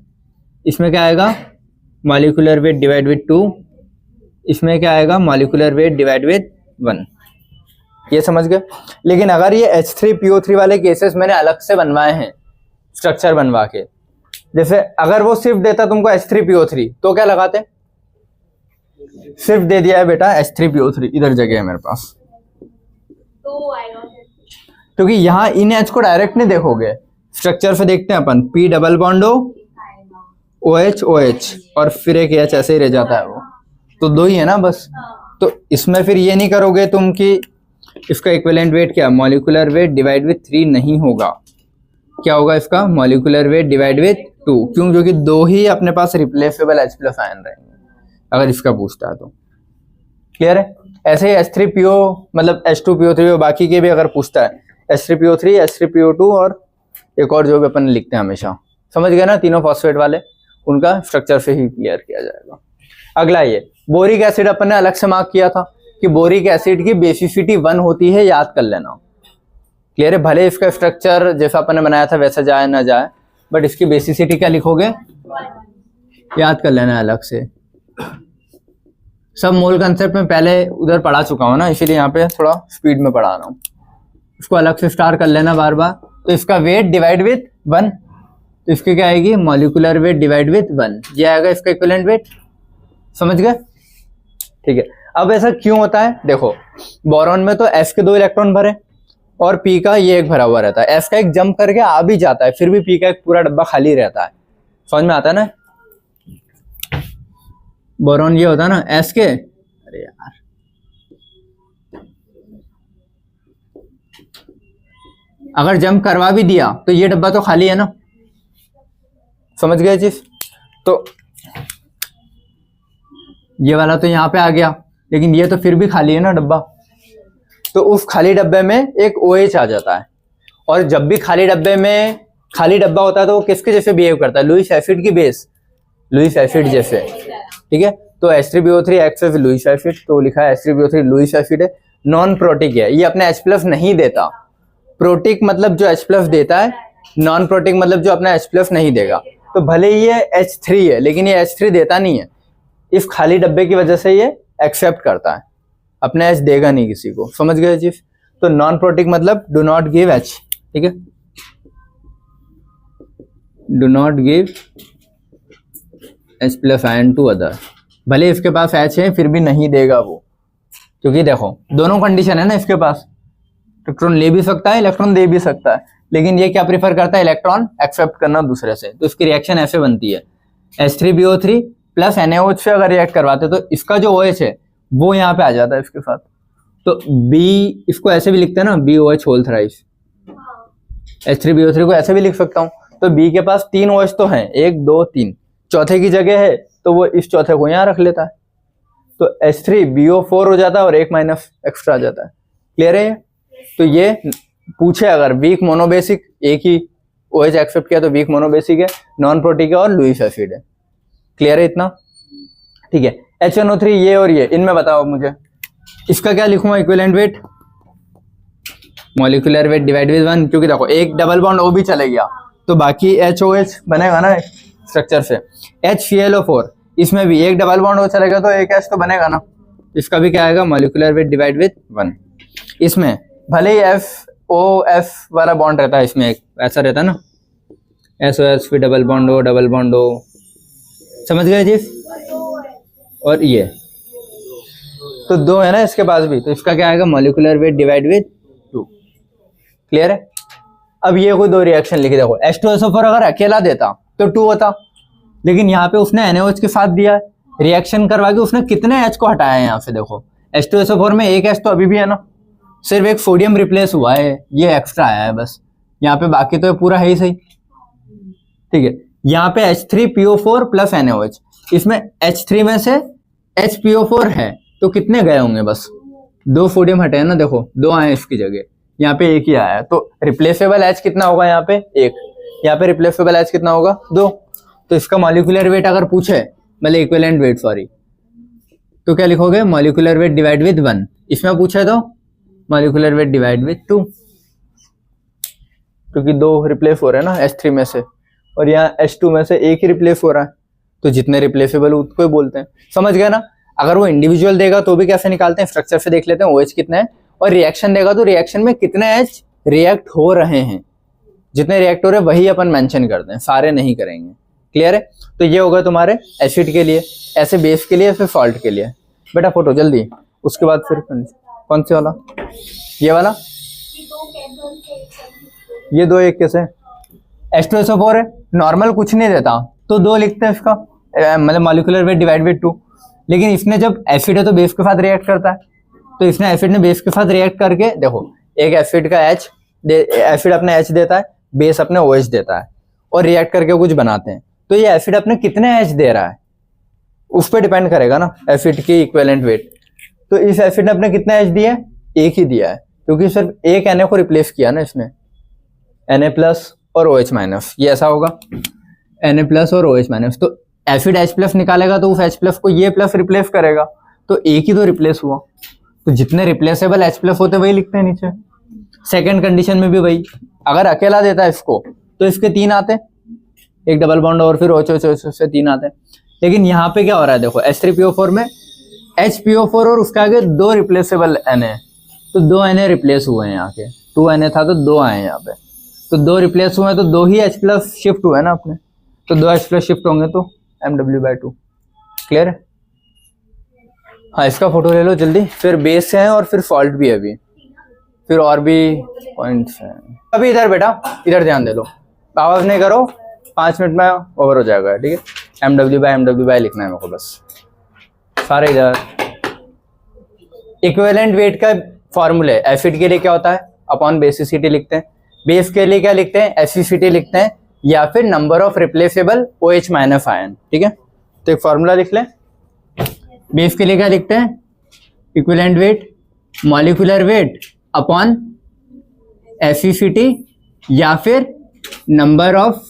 इसमें क्या आएगा, मॉलिक्यूलर वेट डिवाइड विद 2, इसमें क्या आएगा, मॉलिक्यूलर वेट डिवाइड विद 1, ये समझ गए। लेकिन अगर ये H3PO3 वाले केसेस मैंने अलग से बनवाए हैं स्ट्रक्चर बनवा के, जैसे अगर वो सिर्फ देता तुमको H3PO3 तो क्या लगाते, सिर्फ दे दिया है बेटा H3PO3, इधर जगह है मेरे पास, क्योंकि यहाँ इन H को डायरेक्ट नहीं देखोगे, स्ट्रक्चर से देखते हैं अपन, P डबल बॉन्ड हो, OH और फिर एक H ऐसे ही रह जाता है, वो तो 2 ही है ना बस। तो इसमें फिर ये नहीं करोगे तुम कि इसका इक्विवेलेंट वेट क्या, मॉलिक्यूलर वेट डिवाइड विद 3 नहीं होगा, क्या होगा इसका, मॉलिक्यूलर वेट डिवाइड विद 2, क्यों, क्योंकि 2 ही अपने पास रिप्लेसेबल H+ आयन रहेंगे अगर इसका पूछता है तो, क्लियर है। ऐसे ही H3PO मतलब H2PO3 और बाकी के भी अगर पूछता है, H3PO3, H3PO2 और एक और जो भी अपन लिखते हैं हमेशा, समझ गए ना, तीनों फॉस्फेट वाले, उनका स्ट्रक्चर से ही क्लियर किया जाएगा। अगला ये बोरिक एसिड अपन ने अलग से मार्क किया था कि बोरिक एसिड की बेसिसिटी 1 होती है, याद कर लेना, क्लियर है। भले इसका स्ट्रक्चर जैसा अपन ने बनाया था वैसा जाए ना जाए, बट इसकी बेसिसिटी क्या लिखोगे, याद कर लेना अलग से। सब मोल कंसेप्ट में पहले उधर पढ़ा चुका हूँ ना, इसीलिए यहाँ पे थोड़ा स्पीड में पढ़ा रहा हूँ, इसको अलग से स्टार कर लेना बार बार। तो इसका वेट डिवाइड विद 1, तो इसकी क्या आएगी, मॉलिक्यूलर वेट डिवाइड विद 1, ये आएगा इसका इक्विवेलेंट वेट, समझ गए, ठीक है। अब ऐसा क्यों होता है, देखो बोरॉन में तो F के 2 इलेक्ट्रॉन भरे और P का ये एक भरा हुआ रहता है, F का एक जंप करके आ भी जाता है, फिर भी P का एक पूरा डब्बा खाली रहता है, समझ में आता है ना। बोरॉन ये होता है ना S के, अरे यार अगर जंप करवा भी दिया तो ये डब्बा तो खाली है ना, समझ गए चीज। तो ये वाला तो यहाँ पे आ गया, लेकिन ये तो फिर भी खाली है ना डब्बा, तो उस खाली डब्बे में एक OH आ जाता है, और जब भी खाली डब्बे में खाली डब्बा होता है तो वो किसके जैसे बिहेव करता है, लुईस एसिड की बेस, लुईस एसिड जैसे, ठीक है। तो H3PO3 acts as Lewis acid, तो लिखा है H3PO3 लुईस एसिड है, नॉन प्रोटिक है, ये अपने H+ नहीं देता, प्रोटिक मतलब जो H प्लस देता है, नॉन प्रोटिक मतलब जो अपना H प्लस नहीं देगा। तो भले ही ये H3 है लेकिन ये H3 देता नहीं है, इस खाली डब्बे की वजह से ये एक्सेप्ट करता है, अपने H देगा नहीं किसी को। समझ गए चीज? तो नॉन प्रोटिक मतलब डू नॉट गिव H, ठीक है, do not give H plus ion to other. भले इसके पास H है फिर भी नहीं देगा वो, क्योंकि देखो दोनों कंडीशन है ना, इसके पास इलेक्ट्रॉन ले भी सकता है, इलेक्ट्रॉन दे भी सकता है, लेकिन ये क्या प्रीफर करता है, इलेक्ट्रॉन एक्सेप्ट करना दूसरे से। तो इसकी रिएक्शन ऐसे बनती है, H3BO3 प्लस NaOH से अगर रिएक्ट करवाते तो इसका जो OH है वो यहाँ पे आ जाता है इसके साथ। तो B इसको ऐसे भी लिखते हैं ना, BOH होल थ्राइस। H3BO3 को ऐसे भी लिख सकता हूँ। तो B के पास 3 OH तो हैं, 1 2 3, चौथे की जगह है तो वो इस चौथे को यहाँ रख लेता है, तो H3BO4 हो जाता है और 1 माइनस एक्स्ट्रा आ जाता है। क्लियर है? तो ये पूछे अगर वीक मोनोबेसिक, एक ही OH एक्सेप्ट किया तो वीक मोनोबेसिक है, नॉन प्रोटिक है और लुईस एसिड है। क्लियर है इतना? ठीक है। HNO3 ये और ये, इनमें बताओ मुझे इसका क्या लिखूंगा equivalent weight, molecular weight divide with 1, क्योंकि देखो एक डबल बॉन्ड O भी चले गया तो बाकी HOH बनेगा ना स्ट्रक्चर से। HClO4 इसमें भी एक डबल बॉन्ड O चलेगा तो एक H तो बनेगा ना, इसका भी क्या आएगा, मॉलिक्यूलर वेट डिवाइड विद 1। इसमें भले ही FOF वाला बॉन्ड रहता है, इसमें एक ऐसा रहता है ना, SOS फिर double bond O, double bond O, समझ गए जी? और ये तो 2 है ना इसके पास भी, तो इसका क्या आएगा, molecular weight divide with 2। Clear है? अब ये कोई 2 रिएक्शन लिखे, देखो H2SO4 अगर अकेला देता तो 2 होता, लेकिन यहाँ पे उसने NaOH के साथ दिया है, रिएक्शन करवा के उसने कितने H को हटाया है यहाँ से, देखो H2SO4 में एक H तो अभी भी है ना, सिर्फ एक सोडियम रिप्लेस हुआ है, ये एक्स्ट्रा आया है बस यहाँ पे, बाकी तो ये पूरा है ही सही। ठीक है, यहाँ पे H3PO4 प्लस NaOH, इसमें H3 में से HPO4 है तो कितने गए होंगे, बस 2 सोडियम हटे हैं ना, देखो 2 आए इसकी जगह, यहाँ पे एक ही आया है, तो रिप्लेसेबल H कितना होगा यहाँ पे 1, यहाँ पे रिप्लेसेबल H कितना होगा 2। तो इसका मॉलिक्यूलर वेट अगर पूछे, मतलब इक्विवेलेंट वेट सॉरी, तो क्या लिखोगे, मॉलिक्यूलर वेट डिवाइड विद 1, इसमें पूछे तो मॉलिक्यूलर वेट डिवाइड विद 2, क्योंकि 2 रिप्लेस हो रहे हैं ना H3 में से, और यहाँ H2 में से एक ही रिप्लेस हो रहा है, तो जितने रिप्लेसेबल उसको ही बोलते हैं। समझ गए ना? अगर वो इंडिविजुअल देगा तो भी कैसे निकालते हैं, स्ट्रक्चर से देख लेते हैं OH कितना है, और रिएक्शन देगा तो रिएक्शन में कितने H रिएक्ट हो रहे हैं, जितने रिएक्ट हो रहे हैं वही अपन मेंशन करते हैं, सारे नहीं करेंगे। क्लियर है? तो ये होगा तुम्हारे एसिड के लिए, ऐसे बेस के लिए, फिर सॉल्ट के लिए। बेटा फोटो जल्दी, उसके बाद फिर कौन से वाला, ये वाला, ये 2 एक कैसे, H2SO4 है, नॉर्मल कुछ नहीं देता तो 2 लिखते हैं इसका, मतलब मॉलिक्यूलर वेट डिवाइड विद 2, लेकिन इसने जब एसिड है तो बेस के साथ रिएक्ट करता है, तो इसने एसिड ने बेस के साथ रिएक्ट करके, देखो एक एसिड का एसिड अपने H देता है, बेस अपने OH देता है, और रिएक्ट करके कुछ बनाते हैं, तो ये एसिड अपने कितने H दे रहा है उस पर डिपेंड करेगा ना एसिड की इक्विवेलेंट वेट। तो इस एसिड ने अपने कितने H दिया है, एक ही दिया है, क्योंकि सिर्फ एक Na को रिप्लेस किया ना इसने, Na प्लस और OH माइनस, ये ऐसा होगा Na प्लस और OH माइनस, तो एसिड H प्लस निकालेगा तो उस H प्लस को ये प्लस रिप्लेस करेगा, तो एक ही तो रिप्लेस हुआ, तो जितने रिप्लेसेबल H प्लस होते वही लिखते हैं नीचे। सेकेंड कंडीशन में भी वही, अगर अकेला देता है इसको तो इसके 3 आते, एक डबल बॉन्ड और फिर OH से 3 आते हैं, लेकिन यहाँ पे क्या हो रहा है, देखो H3PO4 में HPO4 और उसके आगे 2 रिप्लेसेबल Na, तो 2 Na रिप्लेस हुए हैं यहाँ के, 2 Na था तो 2 आए यहाँ पे, तो 2 रिप्लेस हुए हैं तो 2 ही H प्लस शिफ्ट हुए ना अपने, तो 2 H प्लस शिफ्ट होंगे तो MW/2। क्लियर है? हाँ, इसका फोटो ले लो जल्दी, फिर बेस है और फिर सॉल्ट भी है अभी, फिर और भी पॉइंट्स हैं। अभी इधर बेटा, इधर ध्यान दे लो, आवाज नहीं करो, 5 मिनट में ओवर हो जाएगा। ठीक है, MW/MW लिखना है मेरे को बस, सारे इधर। इक्विवेलेंट वेट का फॉर्मूला है, एसिड के लिए क्या होता है, अपॉन बेसिसिटी लिखते हैं, बेस के लिए क्या लिखते हैं, एसिसिटी लिखते हैं, या फिर number of replaceable OH minus ion. ठीक है, तो एक फॉर्मूला लिख लें, बेस के लिए क्या लिखते हैं, equivalent weight molecular weight upon acidity या फिर number of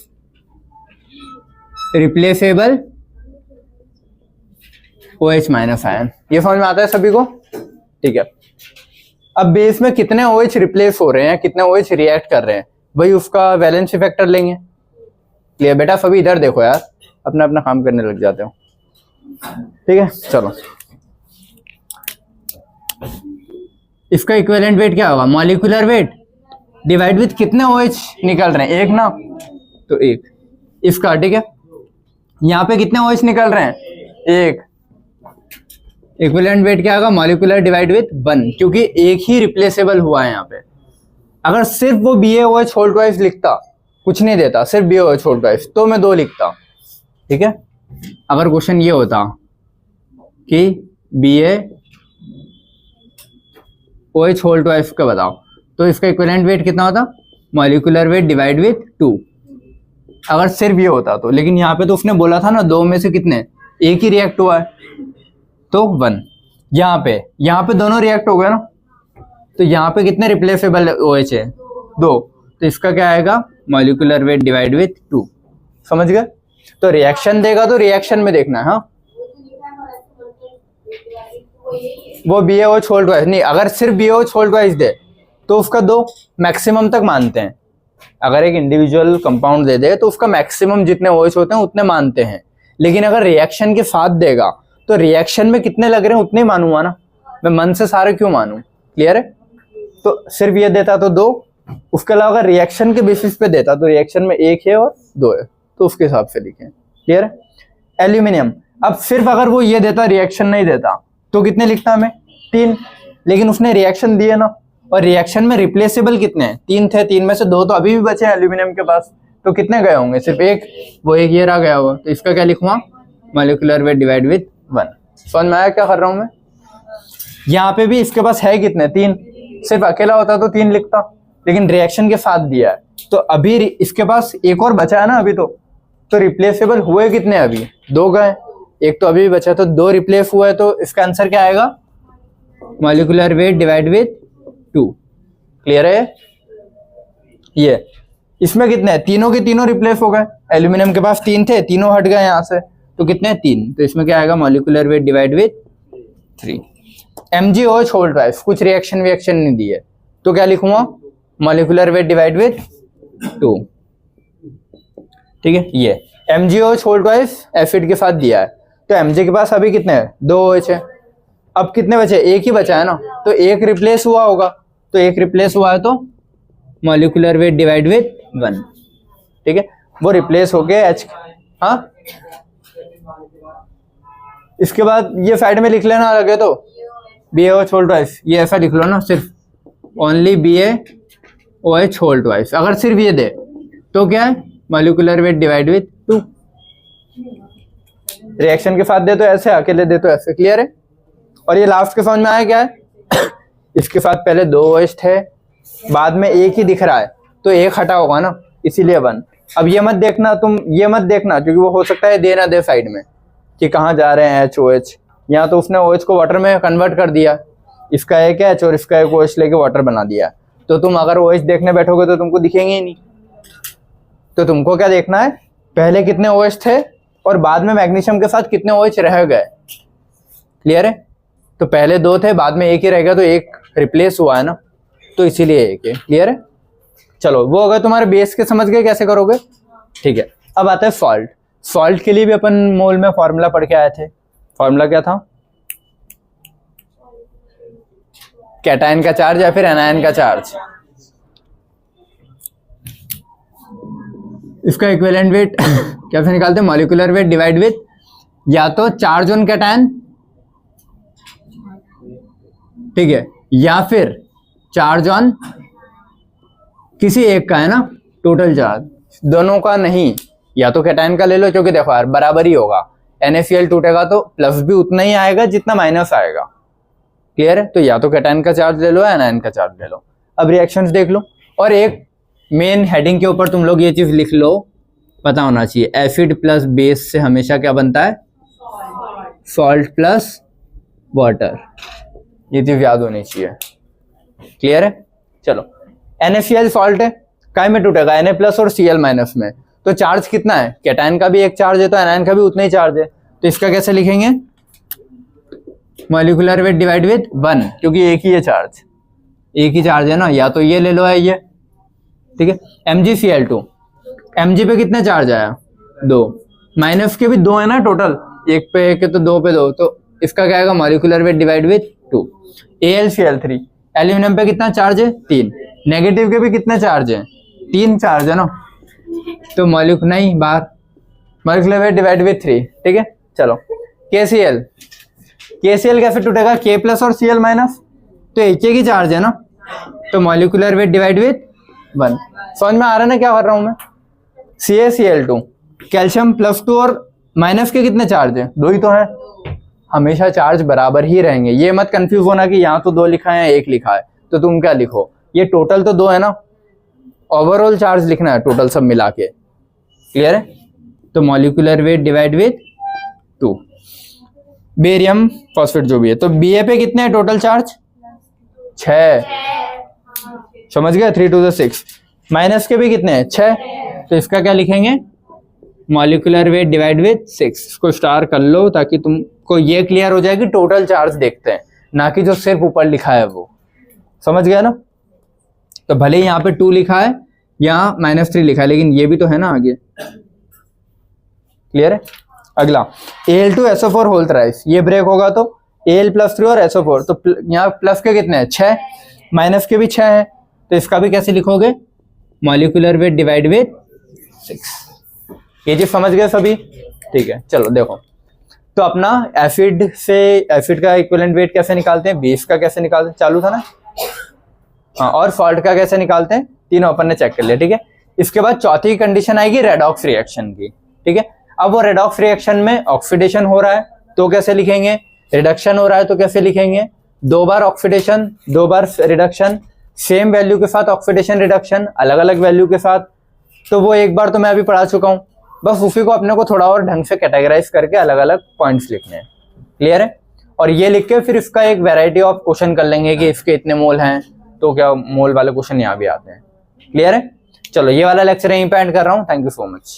replaceable OH minus ion. ये समझ में आता है सभी को? ठीक है, अब बेस में कितने OH रिप्लेस हो रहे हैं, कितने OH रिएक्ट कर रहे हैं, वही उसका वैलेंसी फैक्टर लेंगे। क्लियर बेटा? सभी इधर देखो यार, अपना अपना काम करने लग जाते हो। ठीक है, चलो इसका इक्विवेलेंट वेट क्या होगा, मॉलिक्यूलर वेट डिवाइड विथ कितने OH निकल रहे हैं, एक ना, तो एक इसका। ठीक है, यहाँ पे कितने OH निकल रहे हैं, एक। इक्विवेलेंट वेट क्या होगा, मॉलिक्यूलर डिवाइड विथ 1, क्योंकि एक ही रिप्लेसेबल हुआ है यहाँ पे। अगर सिर्फ वो BaOH होल ट्वाइस लिखता, कुछ नहीं देता, सिर्फ BaOH होल ट्वाइस, तो मैं 2 लिखता। ठीक है, अगर क्वेश्चन ये होता कि BaOH होल ट्वाइस का बताओ, तो इसका इक्विवेलेंट वेट कितना होता, मॉलिक्यूलर वेट डिवाइड विथ 2, अगर सिर्फ ये होता तो। लेकिन यहाँ पे तो उसने बोला था ना 2 में से कितने, एक ही रिएक्ट हुआ है, तो 1। यहाँ पे दोनों रिएक्ट हो गए ना, तो यहाँ पे कितने रिप्लेसेबल OH है, 2, तो इसका क्या आएगा, मॉलिक्यूलर वेट डिवाइड विथ 2। समझ गए? तो रिएक्शन देगा तो रिएक्शन में देखना है। हाँ, वो BaOH होल ट्वाइस नहीं, अगर सिर्फ BaOH होल ट्वाइस दे तो उसका 2 मैक्सिमम तक मानते हैं। अगर एक इंडिविजुअल कंपाउंड दे दे तो उसका मैक्सिमम जितने OH होते हैं उतने मानते हैं। लेकिन अगर रिएक्शन के साथ देगा तो रिएक्शन में कितने लग रहे हैं उतने मानूंगा ना, मैं मन से सारे क्यों मानूं। क्लियर है? तो सिर्फ ये देता तो 2, उसके अलावा अगर रिएक्शन के बेसिस पे देता तो रिएक्शन में 1 है और 2 है, तो उसके हिसाब से लिखें। क्लियर है? एल्यूमिनियम, अब सिर्फ अगर वो ये देता रिएक्शन नहीं देता तो कितने लिखता हमें, 3, लेकिन उसने रिएक्शन दिए ना, और रिएक्शन में रिप्लेसेबल कितने हैं, 3 थे, 3 में से 2 तो अभी भी बचे हैं एल्यूमिनियम के पास, तो कितने गए होंगे, सिर्फ 1, वो 1 ये रह गया हुआ, तो इसका क्या लिखूंगा, मॉलिक्यूलर वेट डिवाइड विथ 1। समझ में आया क्या कर रहा हूं मैं? यहाँ पे भी इसके पास है कितने, 3, सिर्फ अकेला होता तो 3 लिखता, लेकिन रिएक्शन के साथ दिया है, तो अभी इसके पास एक और बचा है ना अभी, तो रिप्लेसेबल हुए कितने, अभी 2 गए, एक तो अभी भी बचा, तो 2 रिप्लेस हुआ है, तो इसका आंसर क्या आएगा, molecular weight divide with 2। Clear है? ये इसमें कितने हैं, तीनों के तीनों रिप्लेस हो गए, एल्यूमिनियम के पास 3 थे, तीनों हट गए यहाँ से, तो कितने, 3, तो इसमें क्या आएगा, molecular weight divide with 3। MgOH whole twice, कुछ रिएक्शन नहीं दी है, तो क्या लिखूंगा, मॉलिक्यूलर वेट डिवाइड विथ 2। ठीक है, ये MgOH होल ट्वाइस एसिड के साथ दिया है, तो Mg के पास अभी कितने हैं, 2 OH है, अब कितने बचे, एक ही बचा है ना, तो एक रिप्लेस हुआ होगा, तो एक रिप्लेस हुआ है तो मॉलिक्यूलर वेट डिवाइड विथ 1। ठीक है, वो रिप्लेस हो गए H। हाँ, इसके बाद ये साइड में लिख लेना लगे तो BaOH होल ट्वाइस, ये ऐसा लिख लो ना, सिर्फ ओनली BaOH होल ट्वाइस। अगर सिर्फ ये दे तो क्या है, molecular weight divide with 2। Reaction के साथ दे तो ऐसे, अकेले दे तो ऐसे। क्लियर है? और ये लास्ट के समझ में आया क्या है इसके साथ पहले 2 OH थे, बाद में एक ही दिख रहा है, तो एक हटा होगा ना, इसीलिए 1। अब ये मत देखना, तुम ये मत देखना, क्योंकि वो हो सकता है दे ना दे साइड में कि कहाँ जा रहे हैं HOH, यहाँ तो उसने OH को वाटर में कन्वर्ट कर दिया, इसका एक H और इसका एक OH लेके वाटर बना दिया, तो तुम अगर OH देखने बैठोगे तो तुमको दिखेंगे ही नहीं। तो तुमको क्या देखना है, पहले कितने OH थे और बाद में मैग्नीशियम के साथ कितने OH रह गए। क्लियर है? तो पहले 2 थे, बाद में एक ही रह गया, तो एक रिप्लेस हुआ है ना, तो इसीलिए एक है। क्लियर है? चलो, वो अगर तुम्हारे बेस के समझ गए कैसे करोगे। ठीक है, अब आता है सॉल्ट। सॉल्ट के लिए भी अपन मोल में फॉर्मूला पढ़ के आए थे। फॉर्मूला क्या था, कैटायन का चार्ज या फिर एनायन का चार्ज। इसका इक्विवेलेंट वेट कैसे निकालते हैं, मॉलिक्यूलर वेट डिवाइड विथ या तो चार्ज ऑन कैटायन, ठीक है, या फिर चार्ज ऑन किसी एक का है ना, टोटल चार्ज, दोनों का नहीं, या तो कैटायन का ले लो, क्योंकि देखो यार बराबर ही होगा, NaCl टूटेगा तो प्लस भी उतना ही आएगा जितना माइनस आएगा। क्लियर है? तो या तो कैटायन का चार्ज ले लो या एनायन का चार्ज ले लो। अब रिएक्शंस देख लो, और एक मेन हेडिंग के ऊपर तुम लोग ये चीज लिख लो, पता होना चाहिए, एसिड प्लस बेस से हमेशा क्या बनता है, सॉल्ट प्लस वाटर, ये चीज याद होनी चाहिए। क्लियर है? चलो, NaCl सॉल्ट है, काय में टूटेगा, Na प्लस और Cl माइनस में, तो चार्ज कितना है, कैटायन का भी एक चार्ज है तो एनायन का भी उतना ही चार्ज है, तो इसका कैसे लिखेंगे, मॉलिक्यूलर वेट डिवाइड विथ 1, क्योंकि एक ही है चार्ज। एक ही चार्ज है ना, या तो ये ले लो है ये, ठीक है। MgCl2, Mg पे कितने चार्ज आया 2, माइनस के भी 2 है ना टोटल, एक पे एक है तो 2 पे 2, तो इसका क्या आएगा molecular weight divide with 2। AlCl3, aluminium पे कितना चार्ज है 3, नेगेटिव के भी कितने चार्ज है 3 चार्ज है ना, तो मॉलिक्यूलर वेट डिवाइड विथ 3, ठीक है। चलो KCl कैसे टूटेगा, K प्लस और Cl माइनस, तो एक ही चार्ज है ना, तो मॉलिक्यूलर वेट डिवाइड विथ 1। समझ में आ रहा है ना क्या कर रहा हूं मैं। CaCl2, कैल्शियम +2 और माइनस के कितने चार्ज है 2 ही तो है, हमेशा चार्ज बराबर ही रहेंगे, ये मत कंफ्यूज होना कि यहाँ तो 2 लिखा है 1 लिखा है, तो तुम क्या लिखो, ये टोटल तो 2 है ना, ओवरऑल चार्ज लिखना है टोटल सब मिला के, क्लियर है। तो molecular weight divide with 2। Barium phosphate जो भी है, तो Ba पे कितने है टोटल चार्ज 6, समझ गए, 3 to the 6, माइनस के भी कितने हैं 6, तो इसका क्या लिखेंगे मॉलिक्यूलर वेट डिवाइड विथ 6। इसको स्टार कर लो ताकि तुमको ये क्लियर हो जाए कि टोटल चार्ज देखते हैं, ना कि जो सिर्फ ऊपर लिखा है वो, समझ गया ना। तो भले ही यहाँ पे 2 लिखा है, यहाँ -3 लिखा है, लेकिन ये भी तो है ना आगे, क्लियर है। अगला Al2SO4 होल थ्राइस, ये ब्रेक होगा तो Al+3 और SO4, तो यहाँ प्लस के कितने हैं 6, माइनस के भी 6 है, तो इसका भी कैसे लिखोगे मॉलिक्यूलर वेट डिवाइड विथ 6। ये चीज समझ गए सभी, ठीक है। चलो देखो, तो अपना एसिड का इक्विवेलेंट वेट कैसे निकालते हैं, बेस का कैसे निकालते हैं, चालू था ना, हाँ, और सॉल्ट का कैसे निकालते हैं, तीनों अपन ने चेक कर लिया, ठीक है। इसके बाद चौथी कंडीशन आएगी रेडॉक्स रिएक्शन की, ठीक है। अब वो रेडॉक्स रिएक्शन में ऑक्सीडेशन हो रहा है तो कैसे लिखेंगे, रिडक्शन हो रहा है तो कैसे लिखेंगे, 2 बार ऑक्सीडेशन 2 बार रिडक्शन, सेम वैल्यू के साथ ऑक्सीडेशन रिडक्शन, अलग अलग वैल्यू के साथ, तो वो एक बार तो मैं अभी पढ़ा चुका हूँ, बस उसी को अपने को थोड़ा और ढंग से कैटेगराइज करके अलग अलग पॉइंट्स लिखने हैं, क्लियर है। और ये लिख के फिर इसका एक वैरायटी ऑफ क्वेश्चन कर लेंगे कि इसके इतने मोल हैं, तो क्या मोल वाले क्वेश्चन यहाँ भी आते हैं, क्लियर है। चलो ये वाला लेक्चर यहीं पे एंड कर रहा हूँ, थैंक यू सो मच।